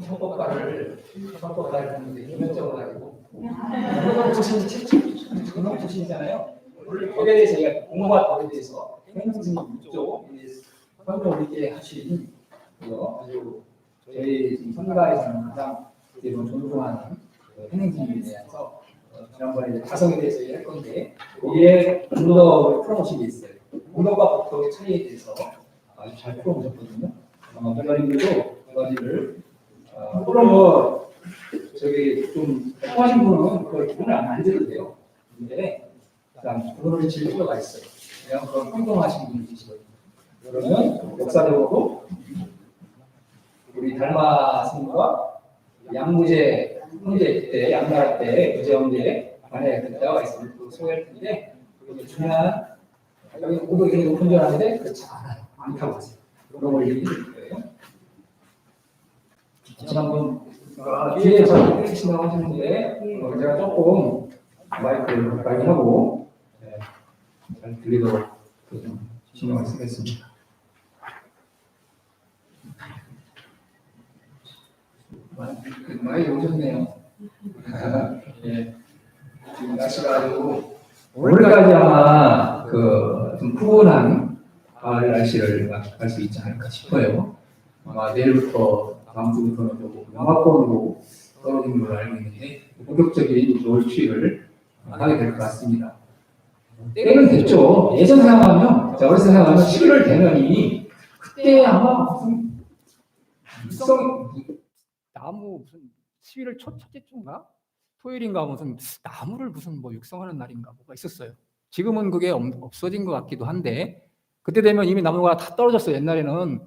헌법가를 보는데 이면적으로 가지고 전공 출신이잖아요. 거기에 대해서 저희가 공부와 법에 대해서 행정승 6조 헌법 우리께 하신 아주 저희 지금 선가에서는 가장 존중하는 행정승에 대해서 지난번에 자성에 대해서 얘기할 건데 이게 공덕을 풀어놓으신 게 있어요. 공덕과 법덕의 차이에 대해서 아주 잘 풀어보셨거든요. 기자님들도 두 가지를 물론 저기 좀 하신 분은 그걸 기분을 안 드려도 돼요. 근데 일단 그거를 질 필요가 있어요. 그냥 그런 평범하신 분이 계시거든요. 그러면 역사적으로 우리 달마 스님과 양무제 형제 때 양나라 때 무제 형제 간에 때가 있으면 그 소개할 텐데 그게 중요한 여기 고도이 높은 줄 아는데 그렇지 않다고 하세요. 그런 걸 얘기해 드릴 거예요. 지난번 뒤에서 해주신다고 하시는데 제가 조금 마이크를 가까이 하고 잘 들리도록 좀 신경을 쓰겠습니다. 많이 오셨네요. 예. 지금 날씨가 아주 오늘까지 아마 좀 푸근한 가을 날씨를 갈 수 있지 않을까 싶어요. 아마 내일부터 다음 주부터는 좀 영하권으로 떨어지는 걸로 알고 있는데 본격적인 겨울 추위를 하게 될 것 같습니다. 때는 됐죠. 예전 생각하면, 어렸을 때 생각하면 11월 되면이 그때 아마 무슨 나무 무슨 11월 첫째 주인가 토요일인가 무슨 나무를 무슨 뭐 육성하는 날인가 뭐가 있었어요. 지금은 그게 없어진 것 같기도 한데 그때 되면 이미 나무가 다 떨어졌어요. 옛날에는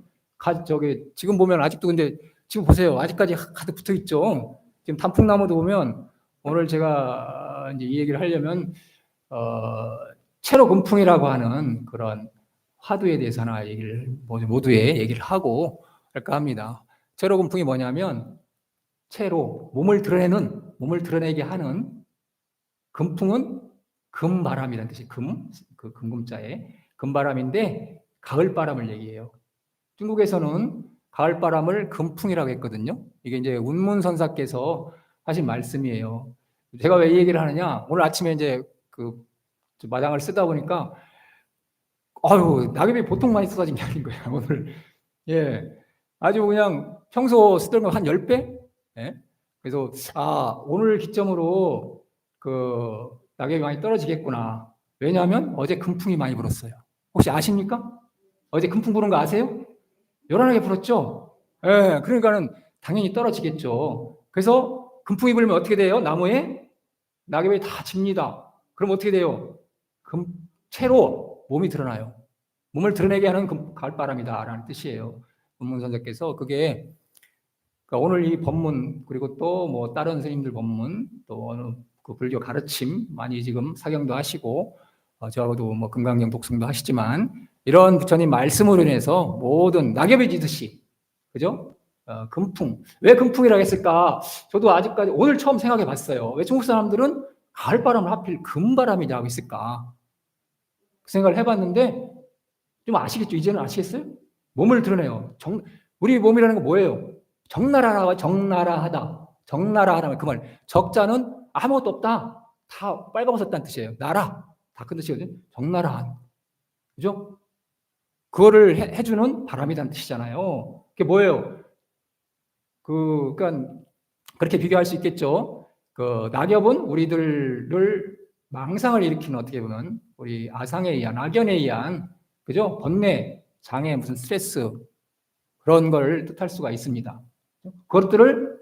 지금 보면 아직도 근데 지금 보세요. 아직까지 가득 붙어 있죠. 지금 단풍나무도 보면 오늘 제가 이제 이 얘기를 하려면 채로금풍이라고 하는 그런 화두에 대해서 하나 얘기를 모두에 얘기를 하고 할까 합니다. 채로금풍이 뭐냐면 채로 몸을 드러내게 하는 금풍은 금바람이라는 뜻이 그 금금자에 금바람인데 가을바람을 얘기해요. 중국에서는 가을바람을 금풍이라고 했거든요. 이게 이제 운문선사께서 하신 말씀이에요. 제가 왜 이 얘기를 하느냐? 오늘 아침에 이제 그 마당을 쓰다 보니까 낙엽이 보통 많이 쏟아진 게 아닌 거예요. 오늘 예, 아주 그냥 평소 쓰던 거 한 10배? 예? 그래서 오늘 기점으로 그 낙엽이 많이 떨어지겠구나. 왜냐하면 어제 금풍이 많이 불었어요. 혹시 아십니까? 어제 금풍 부는 거 아세요? 요란하게 불었죠? 예, 그러니까는 당연히 떨어지겠죠. 그래서 금풍이 불면 어떻게 돼요? 나무에 낙엽이 다 집니다. 그럼 어떻게 돼요? 채로 몸이 드러나요. 몸을 드러내게 하는 가을바람이다라는 뜻이에요. 문문선자께서 그게 그러니까 오늘 이 법문 그리고 또 뭐 다른 선생님들 법문 또 어느 그 불교 가르침 많이 지금 사경도 하시고 저하고도 뭐 금강경 독송도 하시지만 이런 부처님 말씀으로 인해서 모든 낙엽이 지듯이 그죠? 금풍 왜 금풍이라고 했을까? 저도 아직까지 오늘 처음 생각해 봤어요. 왜 중국 사람들은 가을바람을 하필 금바람이라고 했을까? 그 생각을 해봤는데 좀 아시겠죠? 이제는 아시겠어요? 몸을 드러내요. 우리 몸이라는 건 뭐예요? 적나라하다. 적나라하다면 그 말. 적자는 아무것도 없다. 다 빨가벗었다는 뜻이에요. 나라. 다 큰 뜻이거든요. 적나라한. 그죠? 그거를 해주는 바람이라는 뜻이잖아요. 그게 뭐예요? 그러니까 그렇게 비교할 수 있겠죠. 그 낙엽은 우리들을 망상을 일으키는 어떻게 보면 우리 아상에 의한 악연에 의한 그죠? 번뇌, 장애, 무슨 스트레스 그런 걸 뜻할 수가 있습니다. 그것들을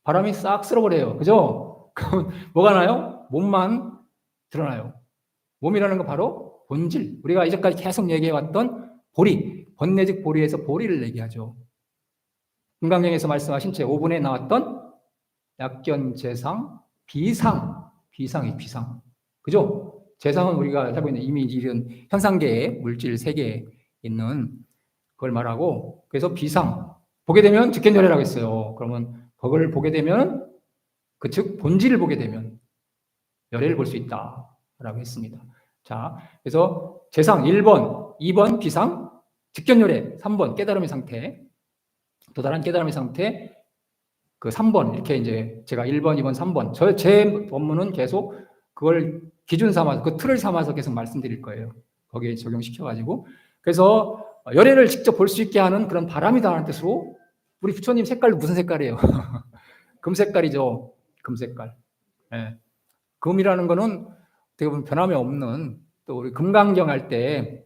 바람이 싹 쓸어버려요. 그죠? 뭐가 나요? 몸만 드러나요. 몸이라는 건 바로 본질. 우리가 이제까지 계속 얘기해왔던 보리, 번뇌즉 보리에서 보리를 얘기하죠. 금강경에서 말씀하신 제5분에 나왔던 약견, 재상, 비상. 그죠? 재상은 우리가 알고 있는 이미 이런 현상계의 물질 세계에 있는 그걸 말하고 그래서 비상. 보게 되면 즉견열애라고 했어요. 그러면 그걸 보게 되면 즉 본질을 보게 되면 열애를 볼 수 있다라고 했습니다. 자, 그래서 재상 1번, 2번 비상, 즉견열애 3번 깨달음의 상태, 도달한 깨달음의 상태, 그 3번 이렇게 이제 제가 1번, 2번, 3번 제 법문은 계속 그걸 기준 삼아서 그 틀을 삼아서 계속 말씀드릴 거예요. 거기에 적용시켜가지고 그래서 열애를 직접 볼 수 있게 하는 그런 바람이 다라는 뜻으로 우리 부처님 색깔도 무슨 색깔이에요? 금 색깔이죠. 금 색깔. 예. 금이라는 거는 어떻게 보면 변함이 없는 또 우리 금강경 할 때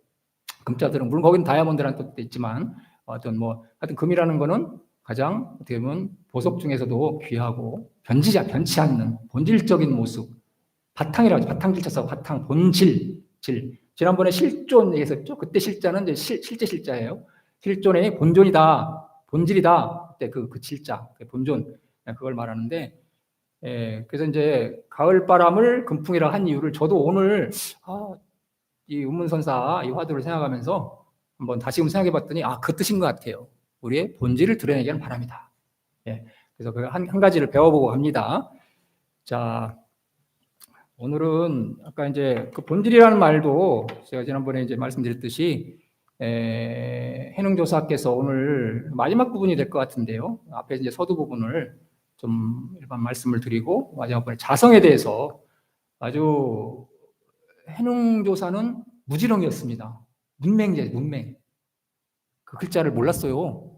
금자들은 물론 거기는 다이아몬드라는 뜻도 있지만 어떤 뭐 하여튼 금이라는 거는 가장 어떻게 보면 보석 중에서도 귀하고 변치 않는 본질적인 모습 바탕이라고 하죠. 바탕질자서 바탕 본질 질 지난번에 실존 얘기했었죠. 그때 실자는 이제 실제 실자예요. 실존의 본존이다 본질이다 그때 그 질자 본존 그걸 말하는데 그래서 이제 가을 바람을 금풍이라 한 이유를 저도 오늘 이 운문선사 이 화두를 생각하면서 한번 다시금 생각해봤더니 그 뜻인 것 같아요. 우리의 본질을 드러내게 하는 바람이다. 그래서 그 한 가지를 배워보고 합니다. 자, 오늘은 아까 이제 그 본질이라는 말도 제가 지난번에 이제 말씀드렸듯이 해능조사께서 오늘 마지막 부분이 될 것 같은데요. 앞에 이제 서두 부분을 좀 일반 말씀을 드리고 마지막 번에 자성에 대해서 아주 해능조사는 무지렁이었습니다. 문맹. 그 글자를 몰랐어요.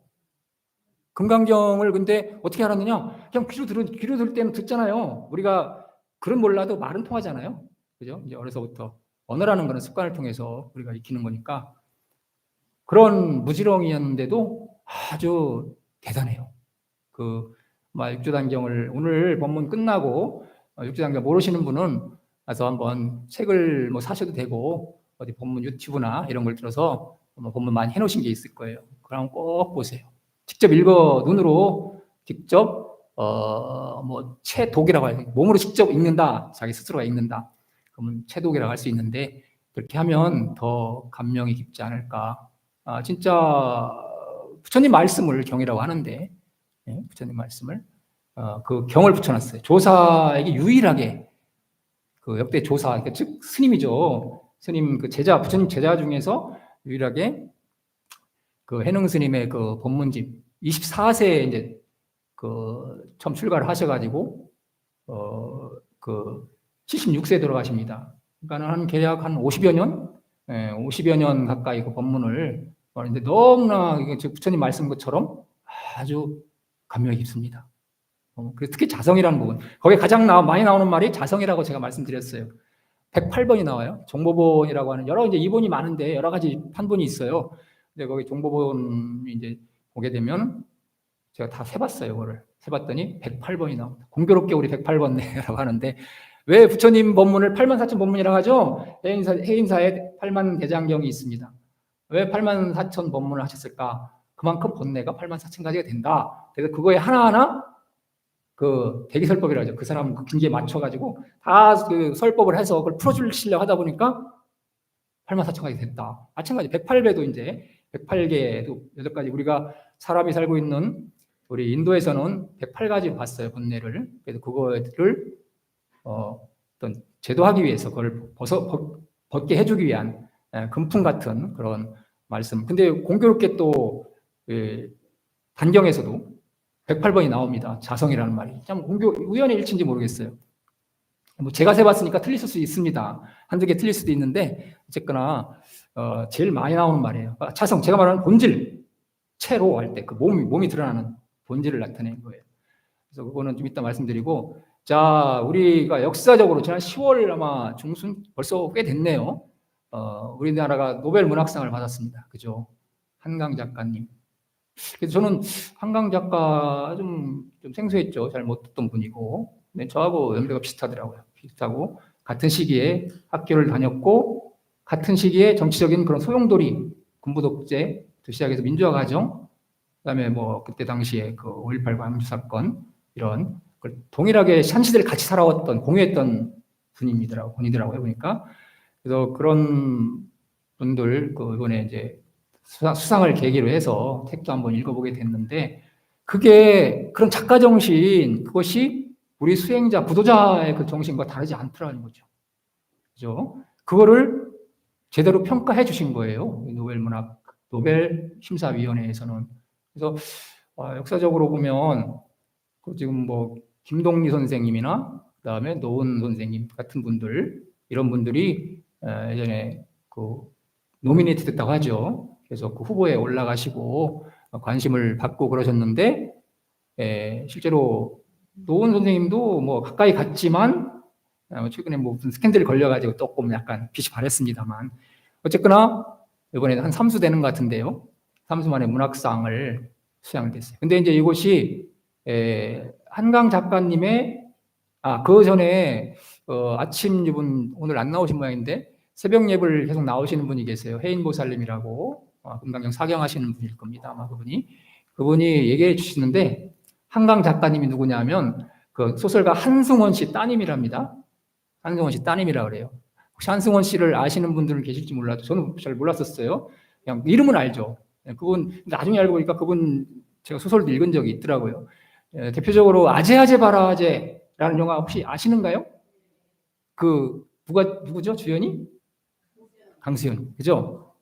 금강경을 근데 어떻게 알았느냐? 그냥 귀로 들을 때는 듣잖아요. 우리가 글은 몰라도 말은 통하잖아요. 그죠? 이제 어려서부터 언어라는 거는 습관을 통해서 우리가 익히는 거니까 그런 무지렁이였는데도 아주 대단해요. 육조단경을 오늘 법문 끝나고 육조단경 모르시는 분은 가서 한번 책을 뭐 사셔도 되고 어디 법문 유튜브나 이런 걸 들어서 법문 많이 해놓으신 게 있을 거예요. 그럼 꼭 보세요. 직접 읽어 눈으로 직접 체독이라고 해요. 몸으로 직접 읽는다. 자기 스스로가 읽는다. 그러면 체독이라고 할 수 있는데 그렇게 하면 더 감명이 깊지 않을까. 진짜 부처님 말씀을 경이라고 하는데 부처님 말씀을 그 경을 붙여놨어요. 조사에게 유일하게 그 역대 조사, 즉 스님이죠. 스님 그 제자 부처님 제자 중에서 유일하게 그 해능 스님의 그 법문집 24세에 이제 그 처음 출가를 하셔가지고 그 76세에 돌아가십니다. 그러니까 한 계약 한 50여 년, 50여 년 가까이 그 법문을 하는데 너무나 부처님 말씀 것처럼 아주 감명이 깊습니다. 그래서 특히 자성이라는 부분, 거기에 가장 많이 나오는 말이 자성이라고 제가 말씀드렸어요. 108번이 나와요. 종보본이라고 하는 여러 이제 이본이 많은데 여러 가지 판본이 있어요. 근데 거기 종보본 이제 보게 되면 제가 다 세봤어요. 그거를 세봤더니 108번이 나옵니다. 공교롭게 우리 108번이라고 하는데 왜 부처님 법문을 84,000 법문이라고 하죠? 해인사에 8만 대장경이 있습니다. 왜 84,000 법문을 하셨을까? 그만큼 본내가 84,000가지가 된다. 그래서 그거에 하나하나 그 대기설법이라고 하죠. 그 사람 그 경기에 맞춰가지고 다 그 설법을 해서 그걸 풀어주시려고 하다 보니까 84,000가지 됐다. 마찬가지 108배도 이제 108개도 8가지 우리가 사람이 살고 있는 우리 인도에서는 108가지로 봤어요. 본내를. 그래서 그거를 어떤 제도하기 위해서 그걸 벗게 해주기 위한 금품 같은 그런 말씀. 근데 공교롭게 또 단경에서도 108번이 나옵니다. 자성이라는 말이. 참 우연의 일치인지 모르겠어요. 뭐 제가 세봤으니까 틀릴 수 있습니다. 한두 개 틀릴 수도 있는데 어쨌거나 제일 많이 나오는 말이에요. 자성, 제가 말하는 본질, 체로 할 때 그 몸이 드러나는 본질을 나타내는 거예요. 그래서 그거는 좀 이따 말씀드리고, 자, 우리가 역사적으로 지난 10월 아마 중순 벌써 꽤 됐네요. 우리나라가 노벨 문학상을 받았습니다. 그죠? 한강 작가님. 그래서 저는 한강 작가 좀 생소했죠. 잘 못 듣던 분이고. 근데 저하고 연배가 비슷하더라고요. 비슷하고 같은 시기에 학교를 다녔고 같은 시기에 정치적인 그런 소용돌이, 군부 독재 시작해서 민주화 과정, 그다음에 뭐 그때 당시에 그 5.18 광주 사건 이런 동일하게 한 시대를 같이 살아왔던 공유했던 분이더라고요. 보니까 그래서 그런 분들 그 이번에 이제 수상을 계기로 해서 책도 한번 읽어보게 됐는데 그게 그런 작가 정신 그것이 우리 수행자 부도자의 그 정신과 다르지 않더라는 거죠. 그죠? 그거를 제대로 평가해 주신 거예요. 노벨 심사위원회에서는. 그래서 역사적으로 보면 지금 뭐 김동리 선생님이나 그다음에 노은 선생님 같은 분들 이런 분들이 예전에 그 노미네이트 됐다고 하죠. 그래서 그 후보에 올라가시고 관심을 받고 그러셨는데 실제로 노은 선생님도 뭐 가까이 갔지만 최근에 뭐 무슨 스캔들이 걸려가지고 조금 약간 빛이 발했습니다만 어쨌거나 이번에 한 3수 되는 것 같은데요. 3수 만에 문학상을 수상을 됐어요. 근데 이제 이곳이 한강 작가님의 그 전에 아침 이분 오늘 안 나오신 모양인데 새벽 예불 계속 나오시는 분이 계세요. 해인보살님이라고 금강경 사경하시는 분일 겁니다. 아마 그분이 얘기해 주시는데 한강 작가님이 누구냐면 그 소설가 한승원 씨 따님이랍니다. 한승원 씨 따님이라 그래요. 혹시 한승원 씨를 아시는 분들은 계실지 몰라도 저는 잘 몰랐었어요. 그냥 이름은 알죠. 그분 나중에 알고 보니까 그분 제가 소설도 읽은 적이 있더라고요. 대표적으로 아제아제 바라제라는 영화 혹시 아시는가요? 그 누구죠? 주연이? 강수연, 그죠?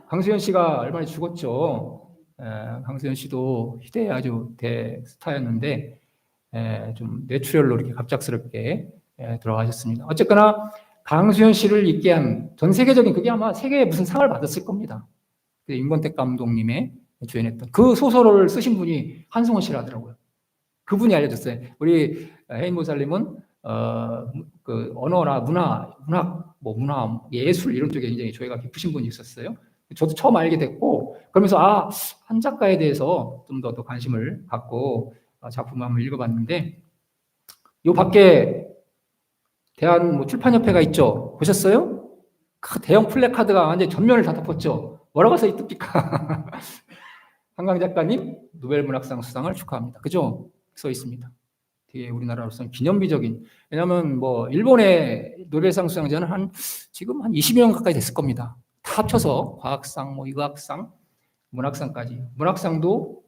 강수연 씨가 얼마 전에 죽었죠. 강수연 씨도 시대의 아주 대스타였는데 좀 뇌출혈로 이렇게 갑작스럽게 들어가셨습니다. 어쨌거나 강수연 씨를 있게 한 전 세계적인 그게 아마 세계에 무슨 상을 받았을 겁니다. 임권택 감독님의 주연했던 그 소설을 쓰신 분이 한승원 씨라더라고요. 그분이 알려줬어요. 우리 해인보살님은 그 언어나 문학, 문화, 예술 이런 쪽에 굉장히 조예가 깊으신 분이 있었어요. 저도 처음 알게 됐고 그러면서 한 작가에 대해서 좀 더 관심을 갖고 작품을 한번 읽어봤는데 요 밖에 대한 출판협회가 있죠. 보셨어요? 대형 플래카드가 완전히 전면을 다 덮었죠. 뭐라고 써 있습니까? 한강 작가님 노벨 문학상 수상을 축하합니다. 그죠? 써 있습니다. 되게 우리나라로서는 기념비적인. 왜냐하면 뭐 일본의 노벨상 수상자는 지금 한 20여 명 가까이 됐을 겁니다. 다 합쳐서 과학상, 의학상, 문학상까지. 문학상도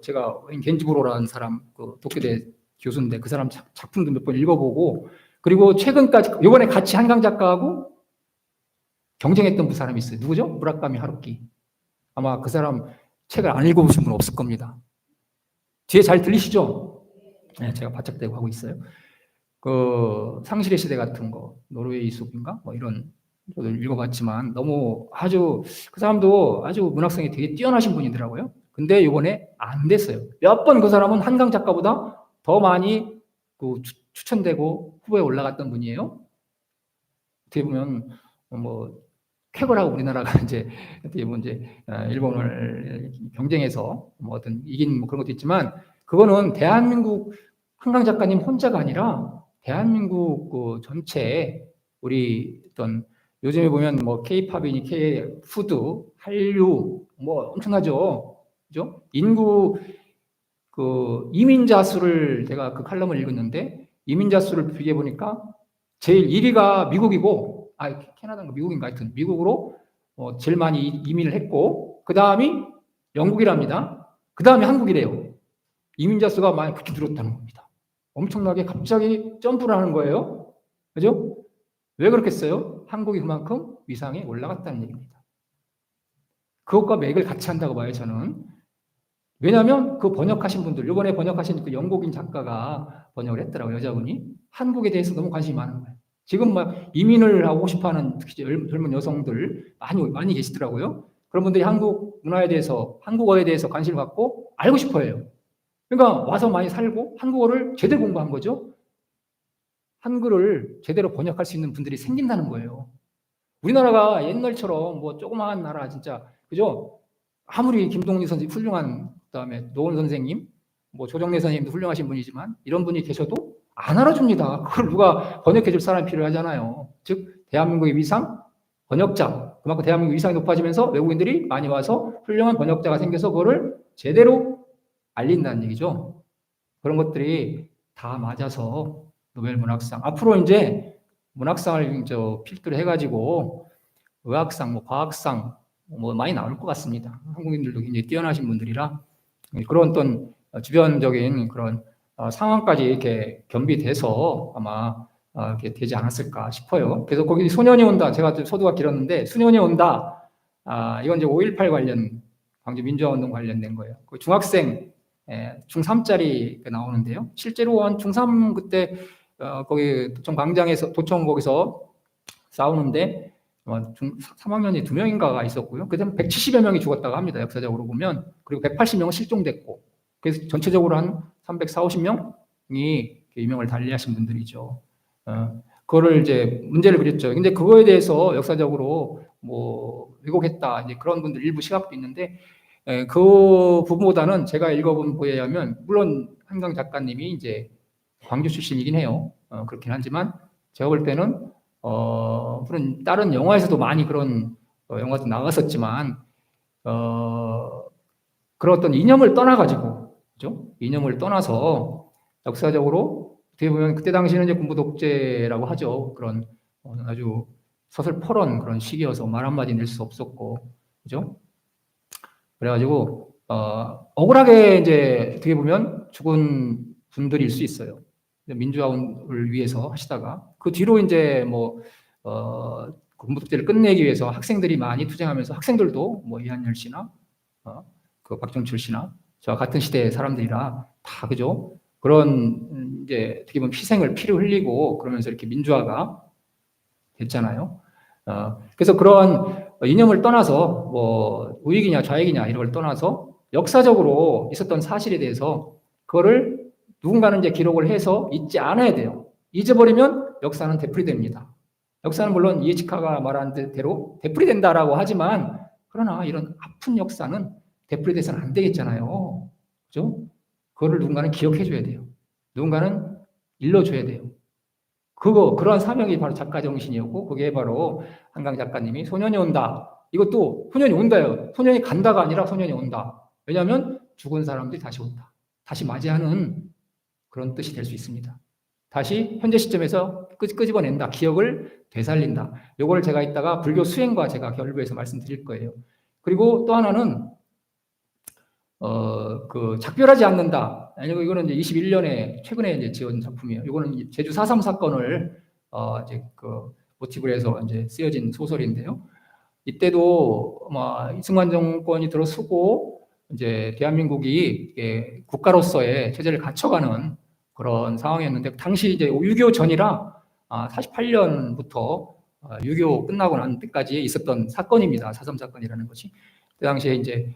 제가 겐지부로라는 사람 그 도쿄대 교수인데 그 사람 작품도 몇 번 읽어보고 그리고 최근까지 이번에 같이 한강 작가하고 경쟁했던 그 사람이 있어요. 누구죠? 무라카미 하루키. 아마 그 사람 책을 안 읽어보신 분 없을 겁니다. 뒤에 잘 들리시죠? 네, 제가 바짝 대고 하고 있어요. 그 상실의 시대 같은 거, 노르웨이 숲인가? 이런 저도 읽어봤지만 너무 그 사람도 아주 문학성이 되게 뛰어나신 분이더라고요. 근데 이번에 안 됐어요. 몇 번 그 사람은 한강 작가보다 더 많이 추천되고 후보에 올라갔던 분이에요. 어떻게 보면 쾌거라고 우리나라가 이제 일본을 경쟁해서 어떤 이긴 그런 것도 있지만 그거는 대한민국 한강 작가님 혼자가 아니라 대한민국 전체 우리 어떤 요즘에 보면 K-팝이니 K-푸드, 한류 엄청나죠. 그죠? 인구 이민자 수를 제가 그 칼럼을 읽었는데 이민자 수를 비교해 보니까 제일 1위가 미국이고 캐나다인가 미국인가 하여튼 미국으로 제일 많이 이민을 했고 그 다음이 영국이랍니다. 그 다음에 한국이래요. 이민자 수가 많이 그렇게 늘었다는 겁니다. 엄청나게 갑자기 점프를 하는 거예요. 그죠? 왜 그렇겠어요? 한국이 그만큼 위상에 올라갔다는 얘기입니다. 그것과 맥을 같이 한다고 봐요, 저는. 왜냐하면 그 번역하신 분들, 이번에 번역하신 그 영국인 작가가 번역을 했더라고요, 여자분이. 한국에 대해서 너무 관심이 많은 거예요. 지금 이민을 하고 싶어하는 특히 젊은 여성들 많이 계시더라고요. 그런 분들이 한국 문화에 대해서, 한국어에 대해서 관심을 갖고 알고 싶어 해요. 그러니까 와서 많이 살고 한국어를 제대로 공부한 거죠. 한글을 제대로 번역할 수 있는 분들이 생긴다는 거예요. 우리나라가 옛날처럼 조그마한 나라 진짜 그죠? 아무리 김동리 선생님 훌륭한 그다음에 노원 선생님, 조정래 선생님도 훌륭하신 분이지만 이런 분이 계셔도 안 알아줍니다. 그걸 누가 번역해줄 사람이 필요하잖아요. 즉 대한민국의 위상, 번역자. 그만큼 대한민국 위상이 높아지면서 외국인들이 많이 와서 훌륭한 번역자가 생겨서 그거를 제대로 알린다는 얘기죠. 그런 것들이 다 맞아서 노벨 문학상. 앞으로 이제 문학상을 필두로 해가지고 의학상, 과학상 많이 나올 것 같습니다. 한국인들도 굉장히 뛰어나신 분들이라 그런 어떤 주변적인 그런 상황까지 이렇게 겸비돼서 아마 이렇게 되지 않았을까 싶어요. 그래서 거기 소년이 온다. 제가 좀 소두가 길었는데 소년이 온다. 이건 이제 5.18 관련 광주 민주화운동 관련된 거예요. 그 중학생 중3짜리 나오는데요. 실제로 한 중3 그때 거기 도청 거기서 싸우는데 3학년이 2명인가가 있었고요. 그다음 170여 명이 죽었다고 합니다. 역사적으로 보면. 그리고 180명은 실종됐고. 그래서 전체적으로 한 340명이 유명을 달리하신 분들이죠. 그거를 이제 문제를 그렸죠. 근데 그거에 대해서 역사적으로 뭐 왜곡했다 이제 그런 분들 일부 시각도 있는데 그 부분보다는 제가 읽어본 거에 의하면 물론 한강 작가님이 이제 광주 출신이긴 해요. 그렇긴 하지만 제가 볼 때는 물론 다른 영화에서도 많이 그런 영화도 나갔었지만 그런 어떤 이념을 떠나가지고 그죠? 이념을 떠나서 역사적으로 어떻게 보면 그때 당시에는 이제 군부 독재라고 하죠. 그런 아주 서슬퍼런 그런 시기여서 말 한마디 낼 수 없었고 그죠? 그래가지고 억울하게 이제 어떻게 보면 죽은 분들일 수 있어요. 민주화를 위해서 하시다가 그 뒤로 이제 뭐 군부 독재를 끝내기 위해서 학생들이 많이 투쟁하면서 학생들도 뭐 이한열 씨나 그 박정철 씨나 저와 같은 시대의 사람들이라 다 그죠? 그런 이제 어떻게 보면 피를 흘리고 그러면서 이렇게 민주화가 됐잖아요. 그래서 그런 이념을 떠나서 뭐 우익이냐 좌익이냐 이런 걸 떠나서 역사적으로 있었던 사실에 대해서 그거를 누군가는 이제 기록을 해서 잊지 않아야 돼요. 잊어버리면 역사는 되풀이됩니다. 역사는 물론 이에치카가 말한 대로 되풀이된다라고 하지만 그러나 이런 아픈 역사는 되풀이돼서는 안 되겠잖아요. 그죠? 그거를 누군가는 기억해줘야 돼요. 누군가는 일러줘야 돼요. 그러한 사명이 바로 작가 정신이었고, 그게 바로 한강 작가님이 소년이 온다. 이것도 소년이 온다요. 소년이 간다가 아니라 소년이 온다. 왜냐하면 죽은 사람들이 다시 온다. 다시 맞이하는 그런 뜻이 될 수 있습니다. 다시 현재 시점에서 끄집어낸다. 기억을 되살린다. 요거를 제가 이따가 불교 수행과 제가 결부해서 말씀드릴 거예요. 그리고 또 하나는 그 작별하지 않는다. 아니고 이거는 이제 21년에 최근에 이제 지은 작품이에요. 이거는 제주 4.3 사건을 이제 그 모티브로 해서 이제 쓰여진 소설인데요. 이때도 이승만 정권이 들어서고 이제 대한민국이 국가로서의 체제를 갖춰가는 그런 상황이었는데 당시 이제 6.25 전이라 48년부터 6.25 끝나고 난 때까지 있었던 사건입니다. 4.3 사건이라는 것이. 그 당시에 이제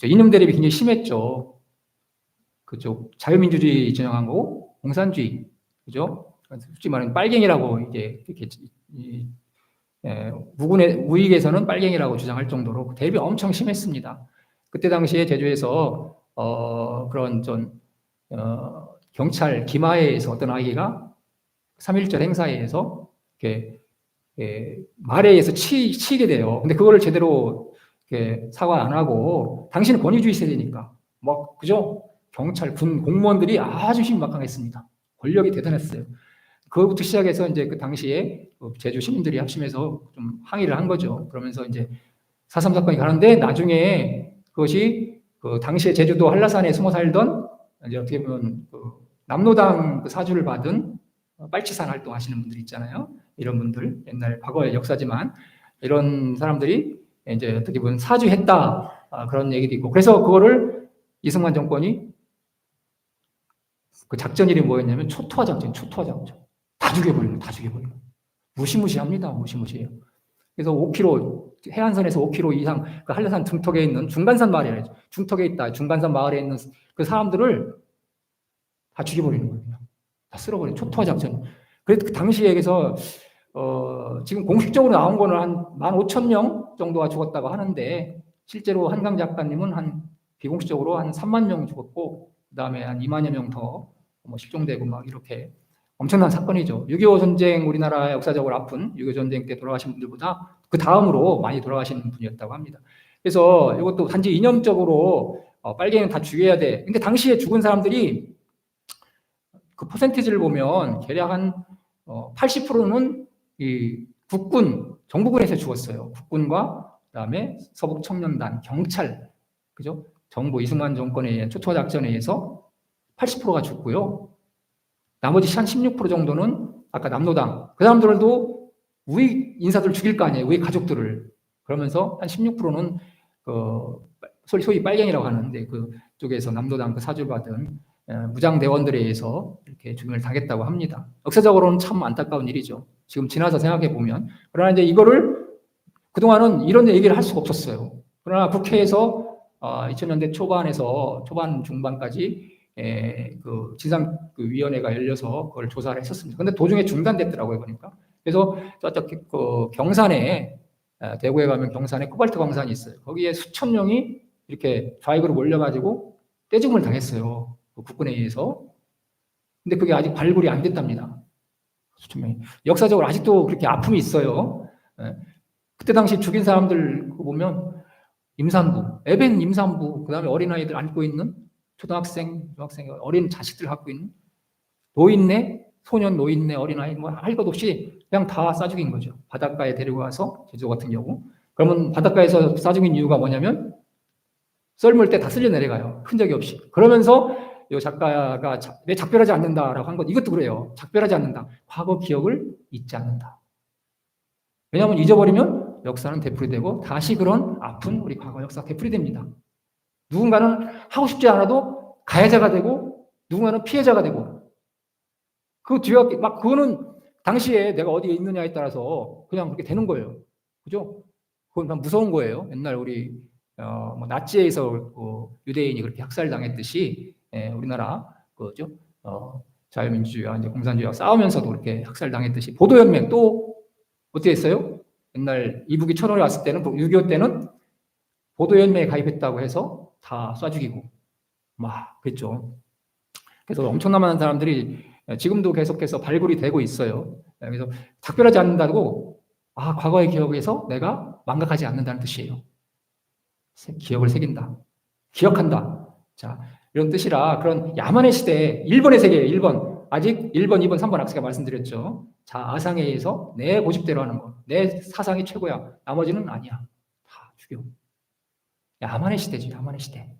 이념 대립이 굉장히 심했죠. 그쪽 자유민주주의 진영한 거고 공산주의, 그죠? 솔직히 말하면 빨갱이라고 이렇게 우익에서는 빨갱이라고 주장할 정도로 대립이 엄청 심했습니다. 그때 당시에 제주에서 그런 경찰 기마회에서 어떤 아이가 3.1절 행사에서 이렇게 말에 의해서 치게 돼요. 근데 그거를 제대로 사과 안 하고 당신은 권위주의 세대니까 그죠? 경찰, 군 공무원들이 아주 신박하겠습니다. 권력이 대단했어요. 그거부터 시작해서 이제 그 당시에 제주 시민들이 합심해서 좀 항의를 한 거죠. 그러면서 이제 4.3 사건이 가는데 나중에 그것이 그 당시에 제주도 한라산에 숨어 살던 이제 어떻게 보면 그 남로당 그 사주를 받은 빨치산 활동하시는 분들 있잖아요. 이런 분들 옛날 과거의 역사지만 이런 사람들이 이제 어떻게 보면 사주했다 그런 얘기도 있고 그래서 그거를 이승만 정권이 그 작전 이름이 뭐였냐면 초토화 작전. 다 죽여버리는 무시무시합니다. 무시무시해요. 그래서 5km 해안선에서 5km 이상 그 한라산 중턱에 있는 중간산 마을이라죠. 중턱에 있다. 중간산 마을에 있는 그 사람들을 다 죽여버리는 거예요. 다 쓸어버리는 초토화 작전. 그래서 그 당시에 그래서 지금 공식적으로 나온 거는 한 15,000명 정도가 죽었다고 하는데 실제로 한강 작가님은 비공식적으로 한 3만 명 죽었고 그다음에 한 2만여 명 더 실종되고 막 이렇게 엄청난 사건이죠. 6.25 전쟁 우리나라 역사적으로 아픈 6.25 전쟁 때 돌아가신 분들보다 그 다음으로 많이 돌아가신 분이었다고 합니다. 그래서 이것도 단지 이념적으로 빨갱이는 다 죽여야 돼. 근데 당시에 죽은 사람들이 그 퍼센티지를 보면 대략 한 80%는 이 국군, 정부군에서 죽었어요. 국군과 그다음에 서북 청년단, 경찰, 그죠? 정부 이승만 정권에 의한 초토화 작전에 의해서 80%가 죽고요. 나머지 한 16% 정도는 아까 남로당 그 사람들도 우익 인사들 죽일 거 아니에요. 우익 가족들을. 그러면서 한 16%는 소위 빨갱이라고 하는데 그 쪽에서 남도당 그 사주를 받은 무장 대원들에 의해서 이렇게 죽임을 당했다고 합니다. 역사적으로는 참 안타까운 일이죠. 지금 지나서 생각해 보면. 그러나 이제 이거를 그동안은 이런 얘기를 할 수가 없었어요. 그러나 국회에서 2000년대 초반 중반까지 그 진상위원회가 열려서 그걸 조사를 했었습니다. 근데 도중에 중단됐더라고요, 보니까. 그래서 저쪽 그 경산에 대구에 가면 경산에 코발트 광산이 있어요. 거기에 수천 명이 이렇게 좌익으로 몰려가지고 떼죽음을 당했어요. 그 국군에 의해서. 근데 그게 아직 발굴이 안 됐답니다. 수천 명이. 역사적으로 아직도 그렇게 아픔이 있어요. 그때 당시 죽인 사람들 보면 임산부, 에벤 임산부, 그 다음에 어린아이들 안고 있는 초등학생, 중학생, 어린 자식들 갖고 있는 노인네, 소년 노인네, 어린아이 뭐 할 것 없이 그냥 다 싸 죽인 거죠. 바닷가에 데리고 가서 제주도 같은 경우. 그러면 바닷가에서 싸 죽인 이유가 뭐냐면 썰물 때 다 쓸려 내려가요. 흔적이 없이. 그러면서 이 작가가 왜 작별하지 않는다라고 한 것, 이것도 그래요. 작별하지 않는다. 과거 기억을 잊지 않는다. 왜냐하면 잊어버리면 역사는 되풀이되고 다시 그런 아픈 우리 과거 역사가 되풀이됩니다. 누군가는 하고 싶지 않아도 가해자가 되고 누군가는 피해자가 되고 그 뒤에 막 그거는 당시에 내가 어디에 있느냐에 따라서 그냥 그렇게 되는 거예요. 그죠? 그건 무서운 거예요. 옛날 우리 뭐 나치에서 유대인이 그렇게 학살당했듯이 우리나라 그죠? 자유민주주의와 이제 공산주의와 싸우면서도 그렇게 학살당했듯이 보도혁명 또 어떻게 했어요? 옛날 이북이 천월에 왔을 때는 6.25 때는 보도연맹에 가입했다고 해서 다 쏴 죽이고 막 그랬죠. 그래서 엄청난 많은 사람들이 지금도 계속해서 발굴이 되고 있어요. 그래서 작별하지 않는다고 과거의 기억에서 내가 망각하지 않는다는 뜻이에요. 기억을 새긴다. 기억한다. 자, 이런 뜻이라 그런 야만의 시대에 일본의 세계예요. 일본. 아직 1번, 2번, 3번 학생가 말씀드렸죠. 자, 아상에 의해서 내 고집대로 하는 거. 내 사상이 최고야. 나머지는 아니야. 다 죽여. 야만의 시대지, 야만의 시대.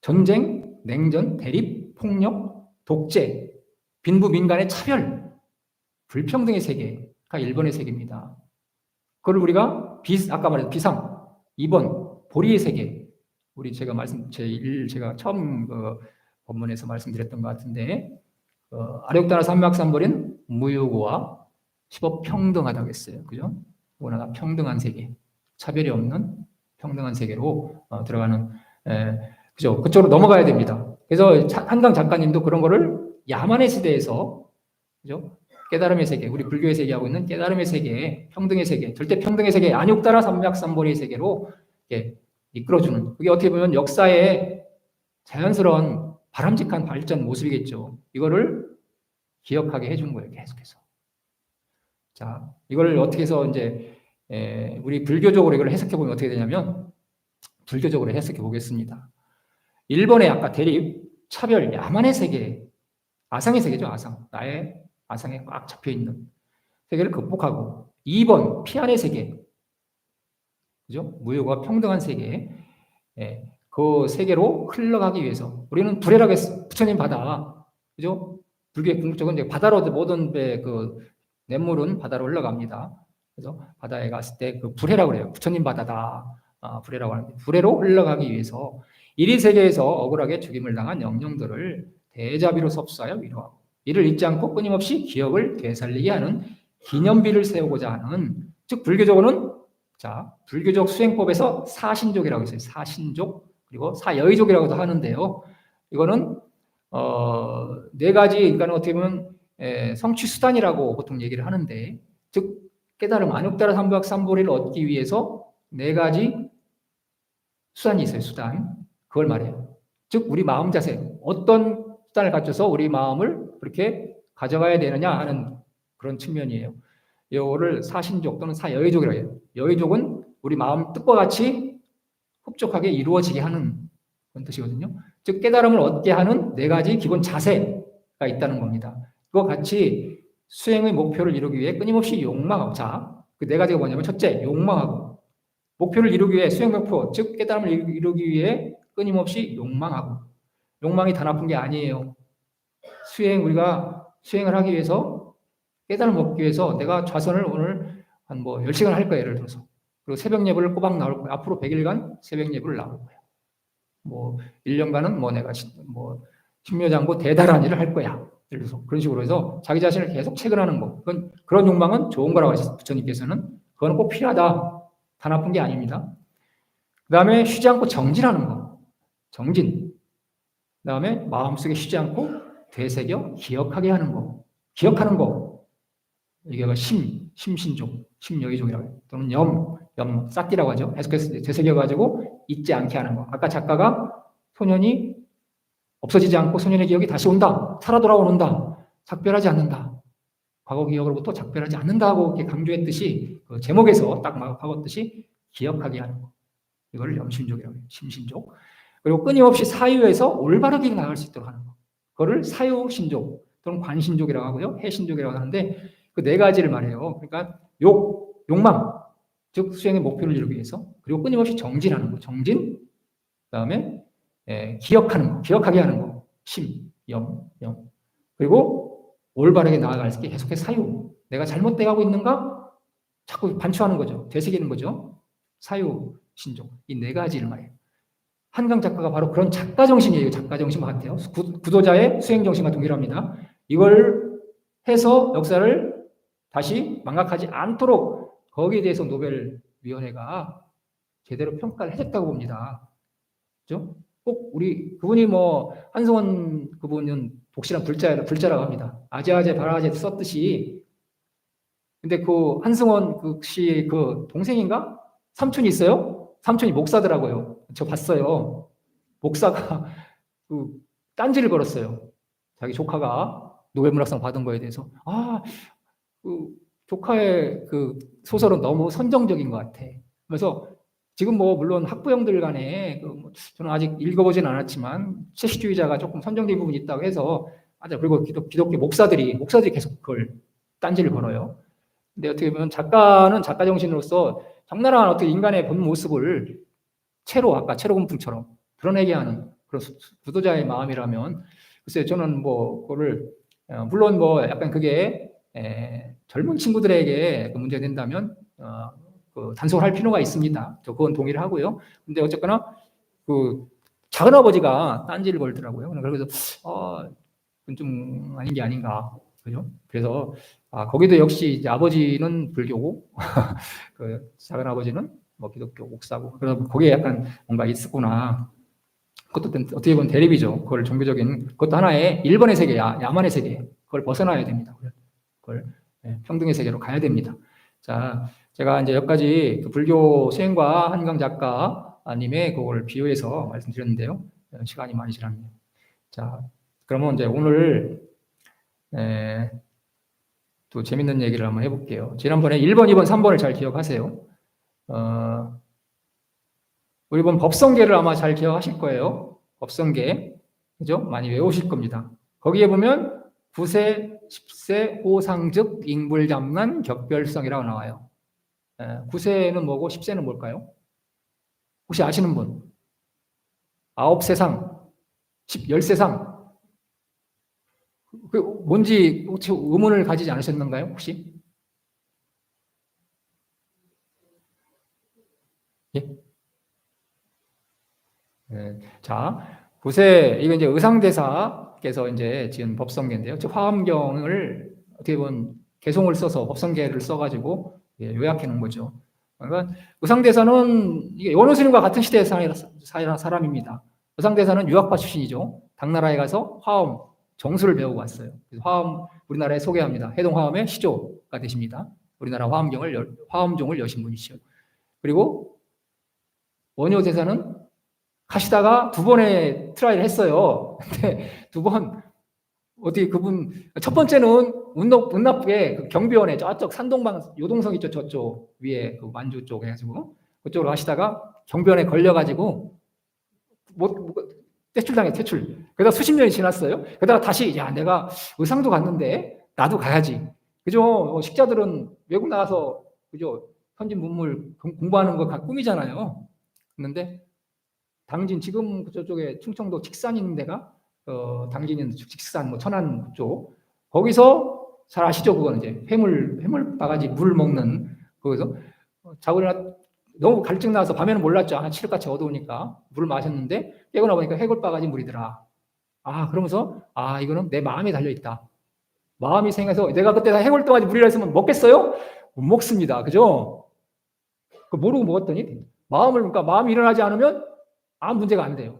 전쟁, 냉전, 대립, 폭력, 독재, 빈부 민간의 차별, 불평등의 세계가 일본의 세계입니다. 그걸 우리가 아까 말했던 비상, 2번 보리의 세계. 우리 제가 처음 본문에서 말씀드렸던 것 같은데 아력다나 삼맥삼벌인 무유고와 시법평등하다고 했어요. 그죠? 워낙 평등한 세계, 차별이 없는 평등한 세계로 들어가는 그죠? 그쪽으로 넘어가야 됩니다. 그래서 한강 작가님도 그런 거를 야만의 시대에서 그죠? 깨달음의 세계, 우리 불교의 세계하고 있는 깨달음의 세계, 평등의 세계, 절대 평등의 세계, 안욕다라 삼맥삼벌의 세계로 이끌어주는 그게 어떻게 보면 역사의 자연스러운 바람직한 발전 모습이겠죠. 이거를 기억하게 해준 거예요, 계속해서. 자, 이걸 어떻게 해서 이제 우리 불교적으로 이걸 해석해 보면 어떻게 되냐면 불교적으로 해석해 보겠습니다. 일본의 아까 대립, 차별, 야만의 세계, 아상의 세계죠, 아상. 나의 아상에 꽉 잡혀 있는 세계를 극복하고 2번 피안의 세계, 그죠? 무효가 평등한 세계, 그 세계로 흘러가기 위해서 우리는 불해라고 했어. 부처님 바다, 그죠? 불교의 궁극적은 이제 바다로 모든 그 냇물은 바다로 흘러갑니다. 그래서 바다에 갔을 때 그 불해라고 그래요. 부처님 바다다. 불해라고 하는데 불해로 흘러가기 위해서 이리 세계에서 억울하게 죽임을 당한 영령들을 대자비로 섭수하여 위로하고 이를 잊지 않고 끊임없이 기억을 되살리게 하는 기념비를 세우고자 하는 즉 불교적으로는 자 불교적 수행법에서 사신족이라고 있어요. 사신족 그리고 사여의족이라고도 하는데요. 이거는 네 가지 그러니까 어떻게 보면 성취 수단이라고 보통 얘기를 하는데 즉 깨달음 안욕다라 삼박삼보리를 얻기 위해서 네 가지 수단이 있어요. 수단 그걸 말해요. 즉 우리 마음 자세 어떤 수단을 갖춰서 우리 마음을 그렇게 가져가야 되느냐 하는 그런 측면이에요. 이거를 사신족 또는 사여의족이라고 해요. 여의족은 우리 마음 뜻과 같이 흡족하게 이루어지게 하는 그런 뜻이거든요. 즉 깨달음을 얻게 하는 네 가지 기본 자세가 있다는 겁니다. 그거 같이 수행의 목표를 이루기 위해 끊임없이 욕망하고 자, 그 네 가지가 뭐냐면 첫째, 욕망하고 목표를 이루기 위해 수행 목표, 즉 깨달음을 이루기 위해 끊임없이 욕망하고 욕망이 다 나쁜 게 아니에요. 우리가 수행을 하기 위해서 깨달음을 얻기 위해서 내가 좌선을 오늘 한 10시간 할 거예요. 예를 들어서. 그리고 새벽 예불을 꼬박 나올 거야. 앞으로 100일간 새벽 예불을 나올 거야. 뭐 1년간은 뭐 내가 뭐 신묘장구 대단한 일을 할 거야. 그래서 그런 식으로 해서 자기 자신을 계속 체근하는 거. 그런 욕망은 좋은 거라고 하셨어요. 부처님께서는. 그거는 꼭 필요하다. 다 나쁜 게 아닙니다. 그 다음에 쉬지 않고 정진하는 거. 정진. 그 다음에 마음속에 쉬지 않고 되새겨 기억하게 하는 거. 기억하는 거. 이게 심신종, 심여의종이라고 해요. 또는 싹기라고 하죠. 해석해서 되새겨가지고 잊지 않게 하는 거. 아까 작가가 소년이 없어지지 않고 소년의 기억이 다시 온다. 살아 돌아오는다. 작별하지 않는다. 과거 기억으로부터 작별하지 않는다고 이렇게 강조했듯이 그 제목에서 딱 박았듯이 기억하게 하는 거. 이걸 염심족이라고 해요. 심신족. 그리고 끊임없이 사유에서 올바르게 나갈 수 있도록 하는 거. 그거를 사유신족 또는 관신족이라고 하고요. 해신족이라고 하는데 그 네 가지를 말해요. 그러니까 욕망, 즉 수행의 목표를 이루기 위해서. 그리고 끊임없이 정진하는 거. 정진. 그다음에 기억하는 거. 기억하게 하는 거. 영. 그리고 올바르게 나아갈 수 있게 계속해서 사유. 내가 잘못돼 가고 있는가? 자꾸 반추하는 거죠. 되새기는 거죠. 사유, 신종. 이 네 가지를 말해요. 한강 작가가 바로 그런 작가 정신이에요. 작가 정신 같아요. 구도자의 수행 정신과 동일합니다. 이걸 해서 역사를 다시 망각하지 않도록 거기에 대해서 노벨위원회가 제대로 평가를 해줬다고 봅니다. 그죠? 꼭 그분이 뭐 한승원 그분은 독실한 불자라고 합니다. 아재아재 바라아재 썼듯이. 근데 그 한승원 그 씨의 그 동생인가? 삼촌이 있어요? 삼촌이 목사더라고요. 저 봤어요. 목사가 그 딴지를 걸었어요. 자기 조카가 노벨문학상 받은 거에 대해서. 그 조카의 그 소설은 너무 선정적인 것 같아. 그래서 지금 뭐 물론 학부형들 간에 저는 아직 읽어보진 않았지만 채식주의자가 조금 선정적인 부분이 있다고 해서 그리고 기독교 목사들이 계속 그걸 딴지를 걸어요. 근데 어떻게 보면 작가는 작가 정신으로서 적나라한 어떻게 인간의 본 모습을 아까 채로금풍처럼 드러내게 하는 그런 구도자의 마음이라면 글쎄요, 저는 뭐 그거를 물론 뭐 약간 그게 젊은 친구들에게 그 문제가 된다면 그 단속할 필요가 있습니다. 그건 동의를 하고요. 근데 어쨌거나 그 작은 아버지가 딴지를 걸더라고요. 그래서 그건 좀 아닌 게 아닌가, 그죠? 그래서 거기도 역시 이제 아버지는 불교고 그 작은 아버지는 뭐 기독교 목사고, 그래서 거기에 약간 뭔가 있었구나. 그것도 어떻게 보면 대립이죠. 그걸 종교적인 그것도 하나의 일본의 세계야, 야만의 세계. 그걸 벗어나야 됩니다. 그걸 평등의 세계로 가야 됩니다. 자, 제가 이제 여기까지 그 불교 수행과 한강 작가님의 그걸 비유해서 말씀드렸는데요. 시간이 많이 지났네요. 자, 그러면 이제 오늘 또 재밌는 얘기를 한번 해볼게요. 지난번에 1번, 2번, 3번을 잘 기억하세요. 우리 이번 법성계를 아마 잘 기억하실 거예요. 법성계. 그죠? 많이 외우실 겁니다. 거기에 보면 9세, 10세, 호상즉, 잉불잡난, 격별성이라고 나와요. 9세는 뭐고 10세는 뭘까요? 혹시 아시는 분? 9세상, 10세상. 그 뭔지 혹시 의문을 가지지 않으셨는가요? 혹시? 예? 자, 9세, 이거 이제 의상대사께서 이제 지은 법성계인데요. 즉, 화엄경을 어떻게 보면 개송을 써서 법성계를 써가지고 요약해 놓은 거죠. 그러니까 의상대사는 이게 원효스님과 같은 시대의 사람입니다. 의상대사는 유학파 출신이죠. 당나라에 가서 화엄, 정수를 배우고 왔어요. 그래서 화엄, 우리나라에 소개합니다. 해동화엄의 시조가 되십니다. 우리나라 화엄종을 여신 분이시죠. 그리고 원효대사는 가시다가 2번의 트라이를 했어요. 근데 2번, 어떻게 그분, 첫 번째는 운 나쁘게 그 경비원에 저쪽 산동방, 요동성 있죠, 저쪽 위에 그 만주 쪽 해가지고, 그쪽으로 가시다가 경비원에 걸려가지고, 퇴출. 그러다 수십 년이 지났어요. 그러다가 다시, 내가 의상도 갔는데, 나도 가야지. 그죠? 식자들은 외국 나가서, 그죠? 현지 문물 공부하는 거 꿈이잖아요. 그런데, 당진, 지금 저쪽에 충청도 직산 있는 데가, 당진은 직산, 뭐 천안 쪽, 거기서 잘 아시죠? 그거는 이제 해물 바가지 물 먹는, 거기서 자고 일어나 너무 갈증 나서 밤에는 몰랐죠. 칠흑같이 어두우니까 물을 마셨는데 깨고 나보니까 해골바가지 물이더라. 그러면서 이거는 내 마음에 달려있다. 마음이 생겨서 내가 그때 다 해골바가지 물이라 했으면 먹겠어요? 못 먹습니다. 그죠? 모르고 먹었더니 그러니까 마음이 일어나지 않으면 아무 문제가 안 돼요.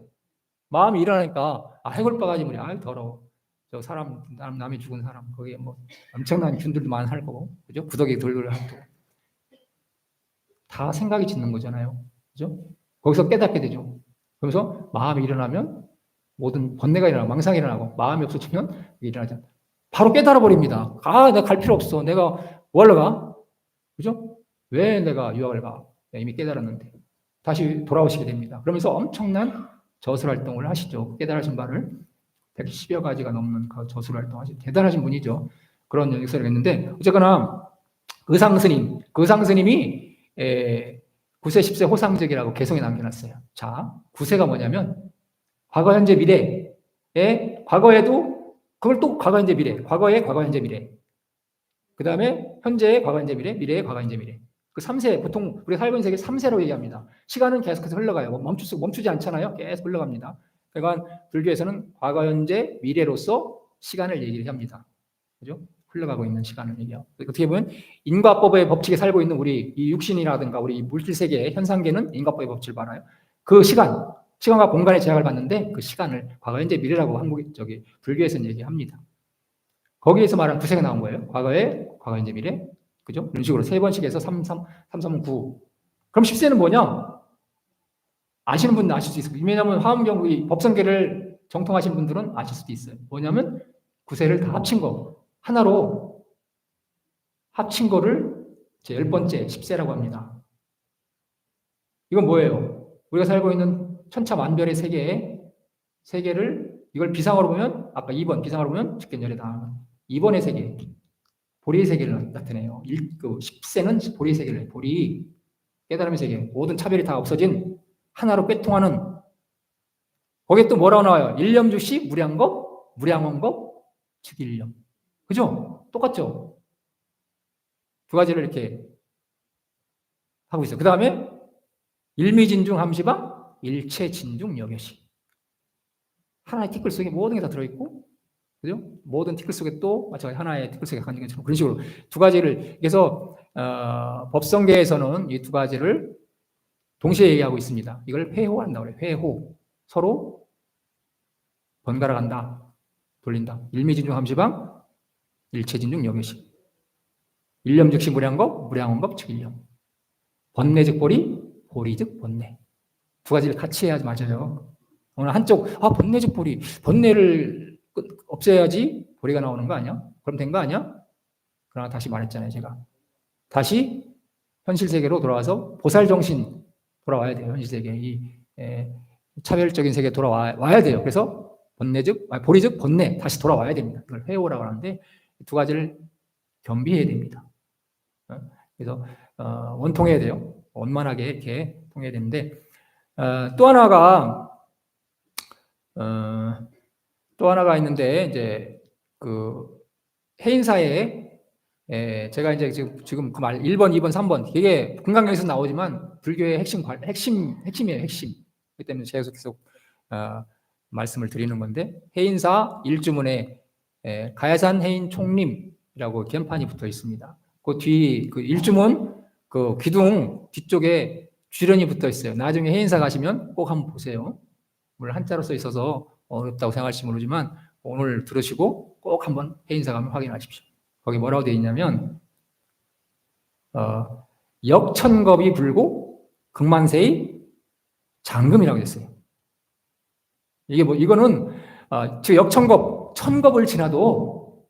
마음이 일어나니까 해골바가지 물이 더러워. 저 사람 남이 죽은 사람 거기에 뭐 엄청난 균들도 많이 살 거고, 그죠? 구더기 돌돌 하고 다 생각이 짓는 거잖아요. 그죠? 거기서 깨닫게 되죠. 그러면서 마음이 일어나면 모든 번뇌가 일어나고 망상이 일어나고 마음이 없어지면 이게 일어나지 않다. 바로 깨달아 버립니다. 내가 갈 필요 없어. 내가 뭐 하러 가? 그죠? 왜 내가 유학을 가? 내가 이미 깨달았는데. 다시 돌아오시게 됩니다. 그러면서 엄청난 저술 활동을 하시죠. 깨달으신 바를 110여 가지가 넘는 그 저술 활동 하시죠. 대단하신 분이죠. 그런 역사를 했는데 어쨌거나 의상 스님이 9세 10세 호상적이라고 개성에 남겨놨어요. 자, 9세가 뭐냐면 과거 현재 미래에 과거에도 그걸 또 과거 현재 미래, 과거에 과거 현재 미래, 그 다음에 현재의 과거 현재 미래, 미래의 과거 현재 미래. 그 3세, 보통 우리가 살고 있는 세계 3세로 얘기합니다. 시간은 계속해서 흘러가요. 멈추지 않잖아요. 계속 흘러갑니다. 그러니까 불교에서는 과거 현재 미래로서 시간을 얘기를 합니다. 그죠? 흘러가고 있는 시간을 얘기해요. 어떻게 보면 인과법의 법칙에 살고 있는 우리 이 육신이라든가 우리 물질 세계의 현상계는 인과법의 법칙을 알아요. 그 시간과 공간의 제약을 받는데 그 시간을 과거 현재 미래라고 불교에서는 얘기합니다. 거기에서 말한 9세가 나온 거예요. 과거에 과거 현재 미래. 그죠? 이런 식으로 3번씩 해서 3, 9. 그럼 10세는 뭐냐? 아시는 분은 아실 수 있어요. 왜냐하면 화엄경 법성계를 정통하신 분들은 아실 수도 있어요. 뭐냐면 9세를 다 합친 거. 하나로 합친 거를 제 10번째 10세라고 합니다. 이건 뭐예요? 우리가 살고 있는 천차만별의 세계를 이걸 비상으로 보면 아까 2번 비상으로 보면 직견열애다. 2번의 세계, 보리의 세계를 나타내요. 10세는 보리의 세계를 해요. 보리, 깨달음의 세계, 모든 차별이 다 없어진 하나로 꿰통하는. 거기에 또 뭐라고 나와요? 일념주시, 무량겁, 무량원겁, 즉일념. 그죠? 똑같죠? 두 가지를 이렇게 하고 있어요. 그 다음에 일미진중 함시바, 일체진중 여겨시. 하나의 티끌 속에 모든 게 다 들어있고, 그죠? 모든 티끌 속에 또 마찬가지 하나의 티끌 속에 가진 것처럼 그런 식으로 두 가지를. 그래서 법성계에서는 이 두 가지를 동시에 얘기하고 있습니다. 이걸 회호한다고 그래요. 회호. 서로 번갈아 간다. 돌린다. 일미진중 함시방, 일체진중 여겨시. 일념즉시 무량겁, 무량원겁 즉일념. 번뇌 즉 보리, 보리 즉 번뇌. 두 가지를 같이 해야지 맞아요. 오늘 한쪽 번뇌 즉 보리, 번뇌를 없애야지 보리가 나오는 거 아니야? 그럼 된 거 아니야? 그러나 다시 말했잖아요. 제가 다시 현실 세계로 돌아와서 보살 정신 돌아와야 돼요. 현실 세계 이 차별적인 세계에 돌아와야 돼요. 그래서 번뇌 즉 보리 즉 번뇌 다시 돌아와야 됩니다. 이걸 회오라고 하는데 두 가지를 겸비해야 됩니다. 그래서 원통해야 돼요. 원만하게 이렇게 통해야 되는데 또 하나가 있는데 이제 그 해인사에 제가 이제 지금 그 말 1번, 2번, 3번 이게 금강경에서 나오지만 불교의 핵심이에요. 핵심. 그렇기 때문에 제가 계속 말씀을 드리는 건데 해인사 일주문에 가야산 해인 총림이라고 견판이 붙어 있습니다. 그 일주문 그 기둥 뒤쪽에 주련이 붙어 있어요. 나중에 해인사 가시면 꼭 한번 보세요. 물론 한자로 써 있어서 어렵다고 생각할지 모르지만 오늘 들으시고 꼭 한번 해인사 가면 확인하십시오. 거기 뭐라고 되어 있냐면 역천겁이 불고 극만세의 장금이라고 되어 있어요. 이거는 즉 역천겁, 천겁을 지나도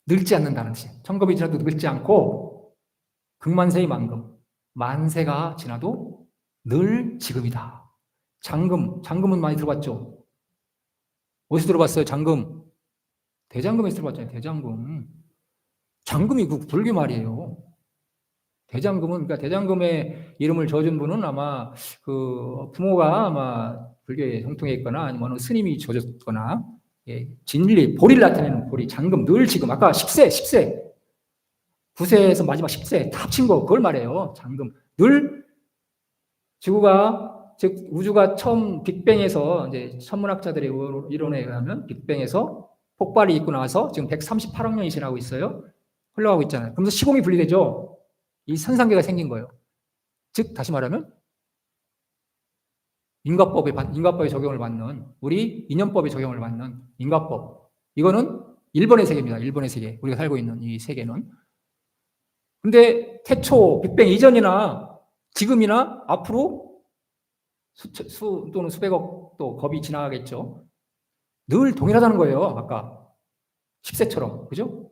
늙지 않는다는 뜻이에요. 천겁이 지나도 늙지 않고 극만세의 만금, 만세가 지나도 늘 지금이다. 장금은 많이 들어봤죠? 어디서 들어봤어요? 장금. 대장금에서 들어봤잖아요. 대장금. 장금이 그 불교 말이에요. 대장금은, 그러니까 대장금의 이름을 지어준 분은 아마 그 부모가 아마 불교에 형통해 있거나 아니면 어느 스님이 지어줬거나, 진리, 보리를 나타내는 보리, 장금, 늘 지금. 아까 10세, 9세에서 마지막 10세 다 합친 거, 그걸 말해요. 장금. 늘 지구가, 즉 우주가 처음 빅뱅에서, 이제 천문학자들의 이론에 의하면 빅뱅에서 폭발이 있고 나서 지금 138억 년이 지나고 있어요. 흘러가고 있잖아요. 그러면서 시공이 분리되죠. 이 산상계가 생긴 거예요. 즉 다시 말하면 인과법의 적용을 받는, 우리 인연법의 적용을 받는 인과법. 이거는 일본의 세계입니다. 일본의 세계. 우리가 살고 있는 이 세계는. 근데 태초 빅뱅 이전이나 지금이나 앞으로 또는 수백억 또 겁이 지나가겠죠. 늘 동일하다는 거예요. 아까 10세처럼. 그죠?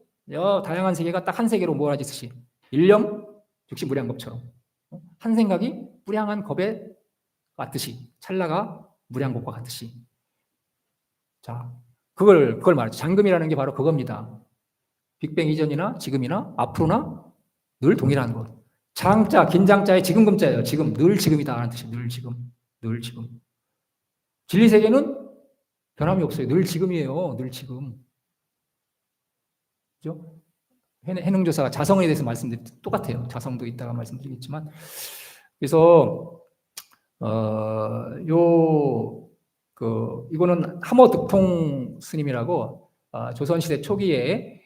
다양한 세계가 딱 한 세계로 몰아지듯이. 일령 즉시 무량겁처럼. 한 생각이 무량한 겁에 같듯이. 찰나가 무량겁과 같듯이. 자, 그걸 말하죠. 잠금이라는 게 바로 그겁니다. 빅뱅 이전이나 지금이나 앞으로나 늘 동일한 것. 장자, 긴장자의 지금금자예요. 지금, 늘 지금이다 하는 뜻이에요. 늘 지금, 늘 지금. 진리 세계는 변함이 없어요. 늘 지금이에요. 늘 지금. 그죠? 해능조사가 자성에 대해서 똑같아요. 자성도 이따가 말씀드리겠지만. 그래서, 이거는 하모 득통 스님이라고, 조선시대 초기에,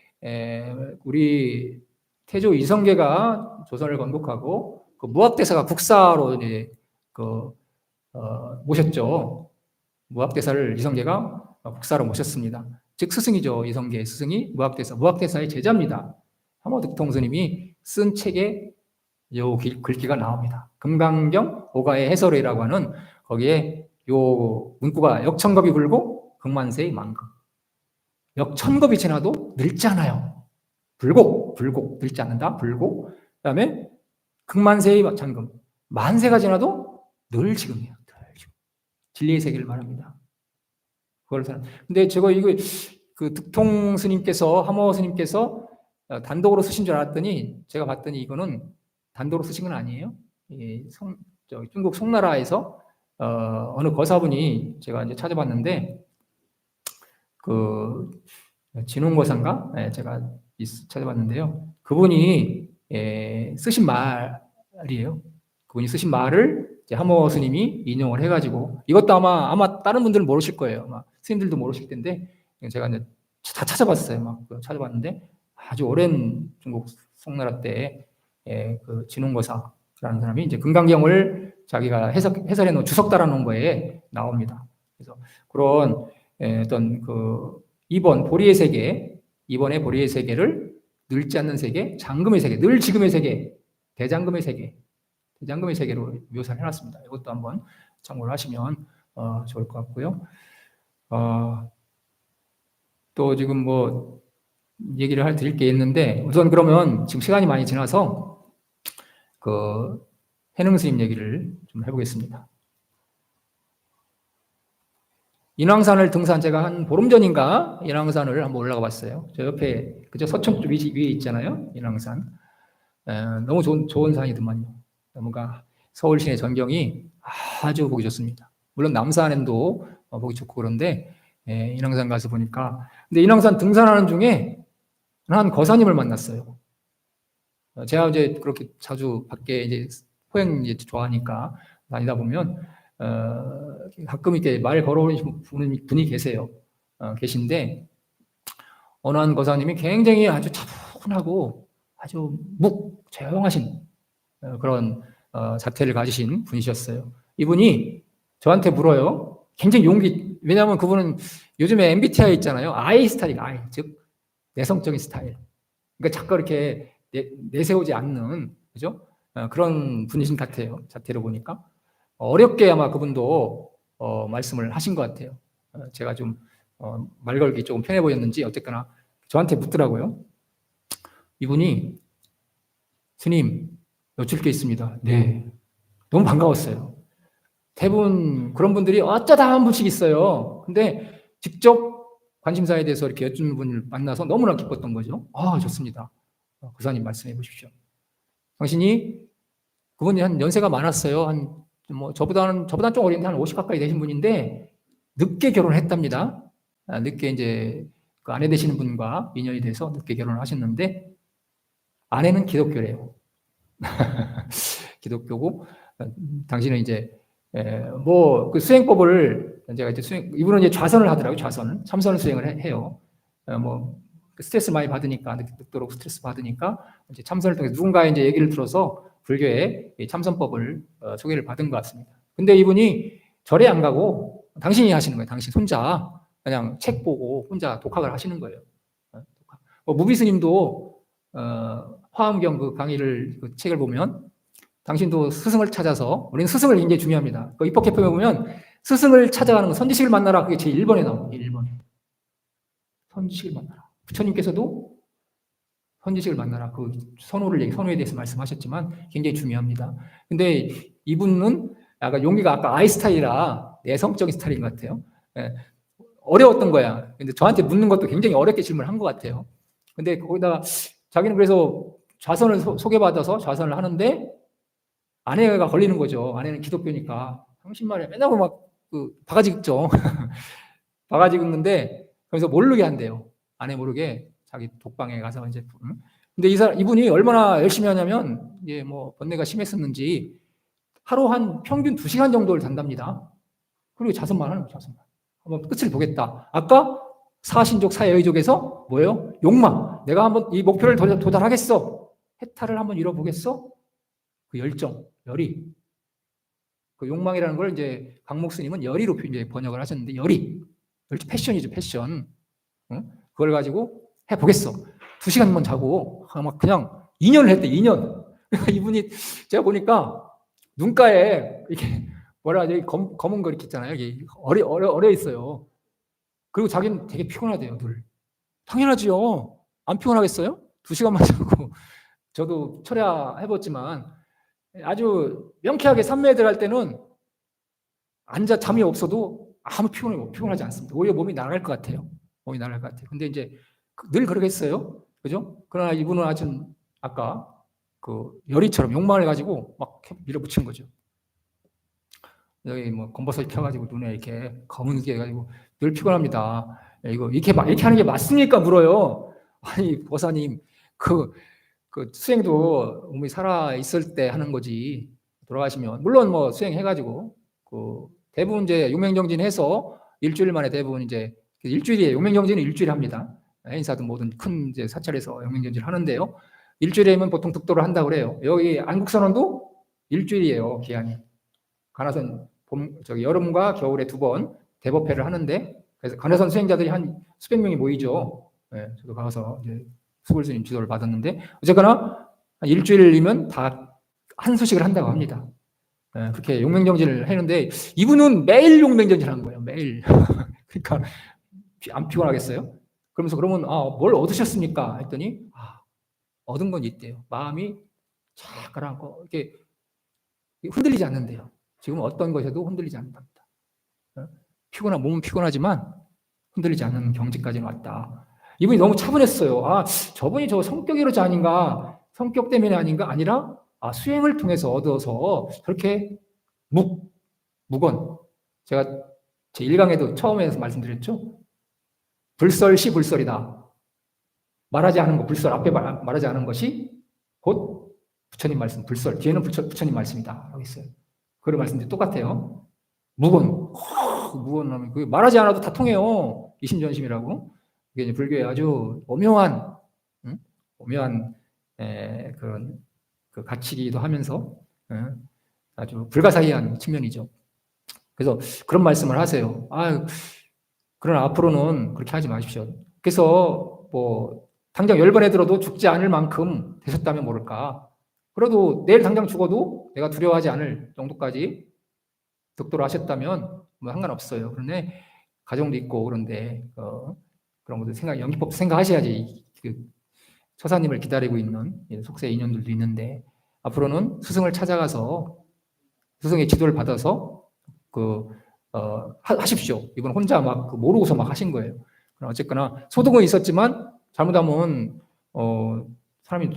우리 태조 이성계가 조선을 건국하고, 그 무학대사가 국사로 이제, 모셨죠. 무학대사를 이성계가 국사로 모셨습니다. 즉, 스승이죠. 이성계 스승이 무학대사의 제자입니다. 하모 득통 스님이 쓴 책에 요 글귀가 나옵니다. 금강경 오가의 해설이라고 하는 거기에 요 문구가 역천겁이 불고 극만세의 만극. 역천겁이 지나도 늙지 않아요. 불고 늙지 않는다. 불고 그다음에 극만세의 잠금. 만세가 지나도 늘 지금이에요. 늘 지금. 진리의 세계를 말합니다. 근데 제가 이거 그 득통 스님께서 하모 스님께서 단독으로 쓰신 줄 알았더니 제가 봤더니 이거는 단독으로 쓰신 건 아니에요. 중국 송나라에서 어느 거사분이 제가 이제 찾아봤는데 그 진흥거사인가? 네, 제가 찾아봤는데요. 그분이 쓰신 말이에요. 그분이 쓰신 말을 이제 하모 스님이 인용을 해가지고 이것도 아마 다른 분들은 모르실 거예요. 아마 스님들도 모르실 텐데 제가 이제 다 찾아봤어요. 막 찾아봤는데 아주 오랜 중국 송나라 때 그 진흥거사라는 사람이 이제 금강경을 자기가 해설해 놓은 주석달아 놓은 거에 나옵니다. 그래서 그런 어떤 그 이번의 보리의 세계를 늙지 않는 세계, 잠금의 세계, 늘 지금의 세계, 대잠금의 세계로 묘사를 해놨습니다. 이것도 한번 참고를 하시면 좋을 것 같고요. 또 지금 뭐 얘기를 드릴 게 있는데 우선 그러면 지금 시간이 많이 지나서 그 해능 스님 얘기를 좀 해보겠습니다. 인왕산을 제가 한 보름 전인가 인왕산을 한번 올라가 봤어요. 저 옆에 그저 서천 쪽 위에 있잖아요. 인왕산. 너무 좋은 산이더만요. 뭔가 서울 시내 전경이 아주 보기 좋습니다. 물론 남산도 보기 좋고 그런데 인왕산 가서 보니까 근데 인왕산 등산하는 중에 한 거사님을 만났어요. 제가 이제 그렇게 자주 밖에 이제 호행 이제 좋아하니까 다니다 보면 가끔 이렇게 말 걸어오는 분이 계세요. 계신데 어느 한 거사님이 굉장히 아주 차분하고 아주 조용하신 그런 자태를 가지신 분이셨어요. 이분이 저한테 물어요. 굉장히 왜냐하면 그분은 요즘에 MBTI 있잖아요. I 스타일, 즉 내성적인 스타일. 그러니까 자꾸 이렇게 내세우지 않는 그죠? 그런 분이신 것 같아요. 자태로 보니까 어렵게 아마 그분도 말씀을 하신 것 같아요. 제가 좀 말 걸기 조금 편해 보였는지 어쨌거나 저한테 묻더라고요. 이분이 스님 여쭐 게 있습니다. 네, 너무 반가웠어요. 대부분 그런 분들이 어쩌다 한 분씩 있어요. 근데 직접 관심사에 대해서 이렇게 여쭙는 분을 만나서 너무나 기뻤던 거죠. 좋습니다. 구사님 말씀해 보십시오. 당신이 그분이 한 연세가 많았어요. 저보다 좀 어린데 한 50 가까이 되신 분인데 늦게 결혼했답니다. 늦게 이제 그 아내 되시는 분과 인연이 돼서 늦게 결혼을 하셨는데 아내는 기독교래요. 기독교고 당신은 이제 뭐 그 수행법을 제가 이제 이분은 이제 좌선을 하더라고요. 좌선, 참선을 수행을 해요. 뭐 스트레스 많이 받으니까 늦도록 스트레스 받으니까 이제 참선을 통해서 누군가의 이제 얘기를 들어서 불교의 참선법을 소개를 받은 것 같습니다. 근데 이분이 절에 안 가고 당신이 하시는 거예요. 당신 혼자 그냥 책 보고 혼자 독학을 하시는 거예요. 무비스님도 화엄경 그 강의를 그 책을 보면 당신도 스승을 찾아서 우리는 스승을 굉장히 중요합니다. 그 입법개평에 보면 스승을 찾아가는 건 선지식을 만나라 그게 제 1번에 나옵니다. 1번에 선지식을 만나라. 부처님께서도 선지식을 만나라 그 선호에 대해서 말씀하셨지만 굉장히 중요합니다. 근데 이분은 약간 용기가 아까 아이 스타일이라 내성적인 스타일인 것 같아요. 어려웠던 거야. 근데 저한테 묻는 것도 굉장히 어렵게 질문한 것 같아요. 근데 거기다가 자기는 그래서 좌선을 소개받아서 좌선을 하는데 아내가 걸리는 거죠. 아내는 기독교니까 당신 말에 맨날 막 그 바가지 긁죠. 바가지 긁는데 그래서 모르게 한대요. 아내 모르게 자기 독방에 가서 이제. 근데 이분이 얼마나 열심히 하냐면 이제 뭐 번뇌가 심했었는지 하루 한 평균 2시간 정도를 잔답니다. 그리고 자선만 하는 거예요. 자선만. 한번 끝을 보겠다. 아까 사신족 사여의족에서 뭐예요? 욕망. 내가 한번 이 목표를 도달하겠어. 해탈을 한번 이뤄보겠어. 그 열정, 열의. 그 욕망이라는 걸 이제 강목 스님은 열의로 이제 번역을 하셨는데 열의. 패션이죠, 패션. 응? 그걸 가지고 해보겠어. 2시간만 자고 막 그냥 2년을 했대. 2년. 이분이 제가 보니까 눈가에 이렇게 뭐라 하지? 검은 거 이렇게 있잖아요. 여기 어려 있어요. 그리고 자기는 되게 피곤하대요, 늘. 당연하지요. 안 피곤하겠어요? 2시간만 자고. 저도 철야해봤지만 아주 명쾌하게 삼매에 들어갈 때는 잠이 없어도 아무 피곤하지 않습니다. 오히려 몸이 날아갈 것 같아요. 몸이 날아갈 것 같아요. 근데 이제 늘 그러겠어요. 그죠? 그러나 이분은 아주 아까 그 열이처럼 욕망을 가지고 막 밀어붙인 거죠. 여기 뭐 검버섯 켜가지고 눈에 이렇게 검은 게 해가지고 늘 피곤합니다. 이거 이렇게 하는 게 맞습니까? 물어요. 아니 보사님 그 수행도 몸이 살아 있을 때 하는 거지 돌아가시면 물론 뭐 수행해가지고 그 대부분 이제 용맹정진해서 일주일 만에 대부분 이제 일주일이에요. 용맹정진은 일주일에 합니다. 인사든 뭐든 큰 이제 사찰에서 용맹정진을 하는데요. 일주일이면 보통 득도를 한다고 그래요. 여기 안국선원도 일주일이에요. 기한이. 간화선 여름과 겨울에 2번 대법회를 하는데 그래서 간화선 수행자들이 한 수백 명이 모이죠. 네, 저도 가서 이제 수골 스님 지도를 받았는데 어쨌거나 한 일주일이면 다 한 수씩을 한다고 합니다. 네, 그렇게 용맹정진을 했는데 이분은 매일 용맹정진을 한 거예요. 매일. 그러니까 안 피곤하겠어요? 그러면 뭘 얻으셨습니까? 했더니 얻은 건 있대요. 마음이 쫙 가라앉고 이렇게 흔들리지 않는데요. 지금 어떤 것에도 흔들리지 않는답니다. 몸은 피곤하지만 흔들리지 않는 경지까지는 왔다. 이분이 너무 차분했어요. 저분이 저 성격이 그렇지 아닌가, 성격 때문에 아니라 수행을 통해서 얻어서 저렇게 묵언. 제가 제 1강에도 처음에서 말씀드렸죠. 불설시 불설이다. 말하지 않은 거 불설 앞에 말하지 않은 것이 곧 부처님 말씀 불설 뒤에는 부처님 말씀이다 라고 있어요. 그런 말씀들이 똑같아요. 무건 하면 말하지 않아도 다 통해요. 이심전심이라고. 이게 이제 불교의 아주 오묘한 그런 그 가치이기도 하면서 아주 불가사의한 측면이죠. 그래서 그런 말씀을 하세요. 그러나 앞으로는 그렇게 하지 마십시오. 그래서 뭐 당장 10번에 들어도 죽지 않을 만큼 되셨다면 모를까. 그래도 내일 당장 죽어도 내가 두려워하지 않을 정도까지 득도를 하셨다면 뭐 상관없어요. 그런데 가정도 있고 그런데 그런 것도 연기법 생각하셔야지. 그 처사님을 기다리고 있는 속세 인연들도 있는데 앞으로는 스승을 찾아가서 스승의 지도를 받아서 하십시오. 이번 혼자 막 모르고서 막 하신 거예요. 어쨌거나 소득은 있었지만 잘못하면 사람이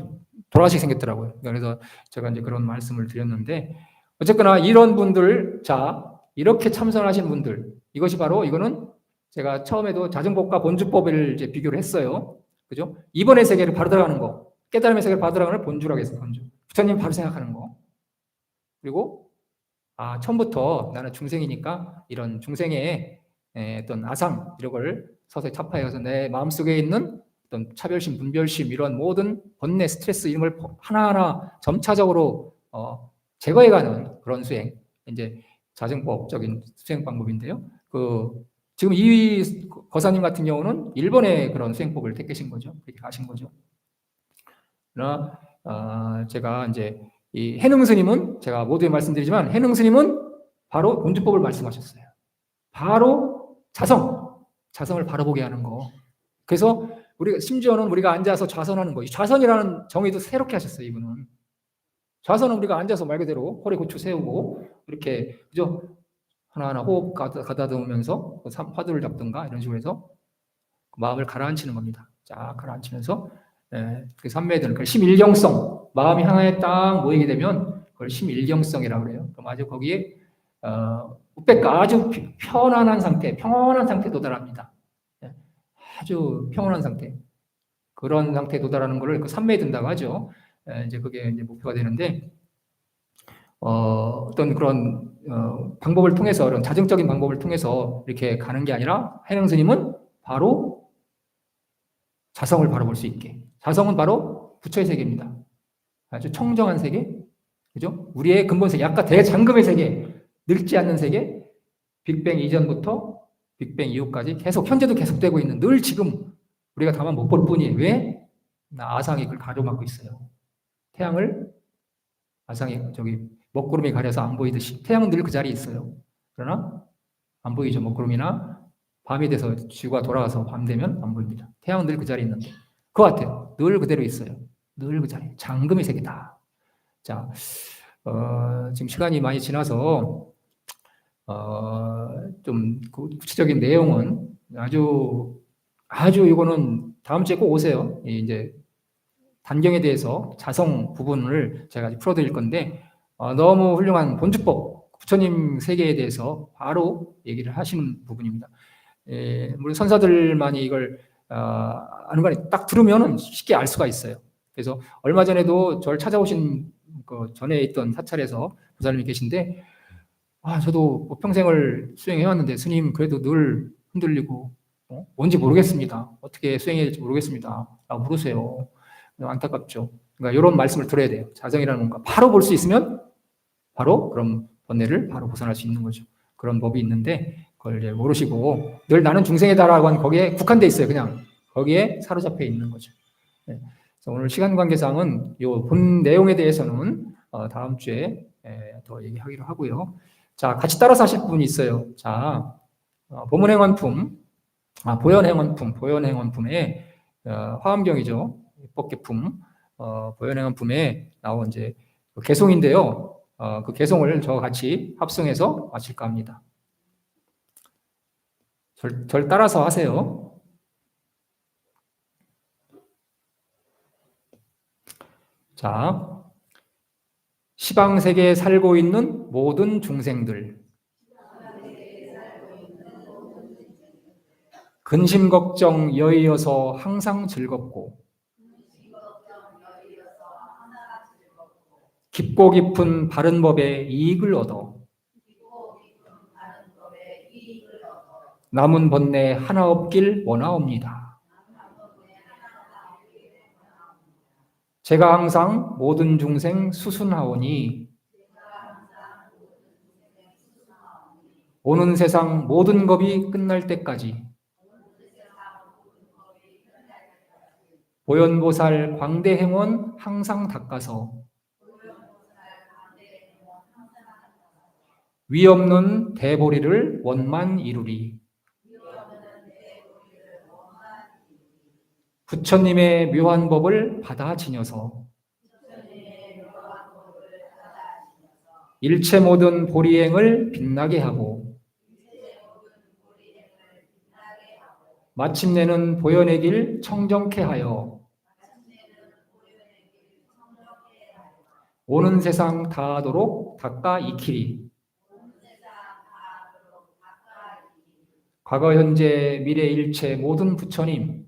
돌아가시게 생겼더라고요. 그래서 제가 이제 그런 말씀을 드렸는데 어쨌거나 이런 분들, 이렇게 참선하신 분들, 이거는 제가 처음에도 자정법과 본주법을 이제 비교를 했어요. 그죠? 이번의 세계를 바로 들어가는 거, 깨달음의 세계를 바로 들어가는 걸 본주라고 했어요. 본주. 부처님 바로 생각하는 거. 그리고 처음부터 나는 중생이니까 이런 중생의 어떤 아상 이런 걸 서서히 타파해서 내 마음속에 있는 어떤 차별심, 분별심 이런 모든 번뇌, 스트레스 이런 걸 하나하나 점차적으로 제거해가는 그런 수행, 이제 자정법적인 수행 방법인데요. 지금 이 거사님 같은 경우는 일본의 그런 수행법을 택하신 거죠. 그렇게 가신 거죠. 그러나 제가 이제 이 해능 스님은 제가 모두에 말씀드리지만 해능 스님은 바로 본주법을 말씀하셨어요. 바로 자성을 바라보게 하는 거. 그래서 심지어는 우리가 앉아서 좌선하는 거. 이 좌선이라는 정의도 새롭게 하셨어요, 이분은. 좌선은 우리가 앉아서 말 그대로 허리 고추 세우고 이렇게 그죠? 하나하나 호흡 가다듬으면서 화두를 잡든가 이런 식으로 해서 마음을 가라앉히는 겁니다. 쫙 가라앉히면서 그 삼매들, 그 심일경성, 마음이 하나에 딱 모이게 되면 그걸 심일경성이라고 그래요. 그럼 아주 거기에 우백가 아주 평안한 상태에 도달합니다. 아주 평온한 상태. 그런 상태에 도달하는 것을 그 삼매에 든다고 하죠. 이제 그게 이제 목표가 되는데, 어떤 그런 방법을 통해서, 그런 자정적인 방법을 통해서 이렇게 가는 게 아니라 해능 스님은 바로 자성을 바라볼 수 있게. 자성은 바로 부처의 세계입니다. 아주 청정한 세계, 그죠? 우리의 근본 세계, 아까 대장금의 세계, 늙지 않는 세계, 빅뱅 이전부터 빅뱅 이후까지 계속 현재도 계속되고 있는 늘 지금 우리가 다만 못 볼 뿐이에요. 왜? 아상이 그걸 가로막고 있어요. 태양을 아상이 먹구름이 가려서 안 보이듯이 태양은 늘 그 자리에 있어요. 그러나 안 보이죠. 먹구름이나 밤이 돼서 지구가 돌아가서 밤 되면 안 보입니다. 태양은 늘 그 자리에 있는데 그 같아요. 늘 그대로 있어요. 늘 그 자리에. 장금의 세계다. 자, 지금 시간이 많이 지나서 좀 구체적인 내용은 아주 이거는 다음 주에 꼭 오세요. 이제 단경에 대해서 자성 부분을 제가 풀어드릴 건데 너무 훌륭한 본주법 부처님 세계에 대해서 바로 얘기를 하시는 부분입니다. 물론 선사들만이 이걸 아는 거 아니 딱 들으면 쉽게 알 수가 있어요. 그래서 얼마 전에도 저를 찾아오신 그 전에 있던 사찰에서 부사님이 계신데 저도 뭐 평생을 수행해왔는데 스님 그래도 늘 흔들리고 뭔지 모르겠습니다. 어떻게 수행해야 될지 모르겠습니다. 라고 물으세요. 안타깝죠. 그러니까 이런 말씀을 들어야 돼요. 자성이라는 뭔가 바로 볼 수 있으면 바로 그런 번뇌를 바로 벗어날 수 있는 거죠. 그런 법이 있는데 그걸 이제 모르시고 늘 나는 중생이다라고 하는 거기에 국한돼 있어요. 그냥 거기에 사로잡혀 있는 거죠. 그래서 오늘 시간 관계상은 이 본 내용에 대해서는 다음 주에 더 얘기하기로 하고요. 자, 같이 따라서 하실 분이 있어요. 자, 보문행원품, 보현행원품의 화엄경이죠. 법계품, 보현행원품에 나온 이제 개송인데요. 그 개송을 저와 같이 합성해서 마칠까 합니다. 절 따라서 하세요. 자, 시방세계에 살고 있는 모든 중생들, 근심 걱정 여의어서 항상 즐겁고 깊고 깊은 바른 법에 이익을 얻어 남은 번뇌 하나 없길 원하옵니다. 제가 항상 모든 중생 수순하오니 오는 세상 모든 법이 끝날 때까지 보현보살 광대행원 항상 닦아서 위 없는 대보리를 원만 이루리. 부처님의 묘한 법을 받아 지녀서 일체 모든 보리행을 빛나게 하고 마침내는 보현의 길 청정케 하여 오는 세상 다하도록 닦아 익히리. 과거 현재 미래 일체 모든 부처님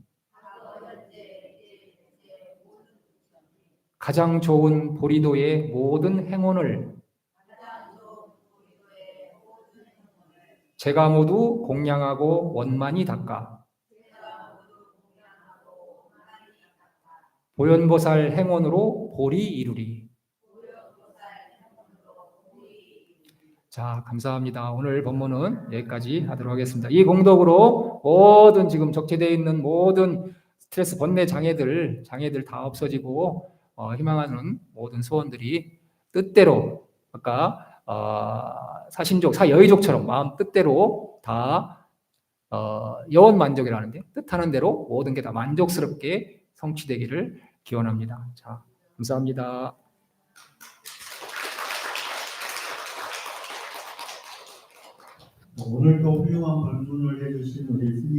가장 좋은 보리도의 모든 행원을 제가 모두 공양하고 원만히 닦아 보현보살 행원으로 보리 이루리. 자, 감사합니다. 오늘 본문은 여기까지 하도록 하겠습니다. 이 공덕으로 모든 지금 적재되어 있는 모든 스트레스 번뇌 장애들 다 없어지고 희망하는 모든 소원들이 뜻대로 아까 사신족, 사여의족처럼 마음 뜻대로 다 여원 만족이라는데 뜻하는 대로 모든 게 다 만족스럽게 성취되기를 기원합니다. 자, 감사합니다. 오늘도 훌륭한 방문을 해주신 우리 스님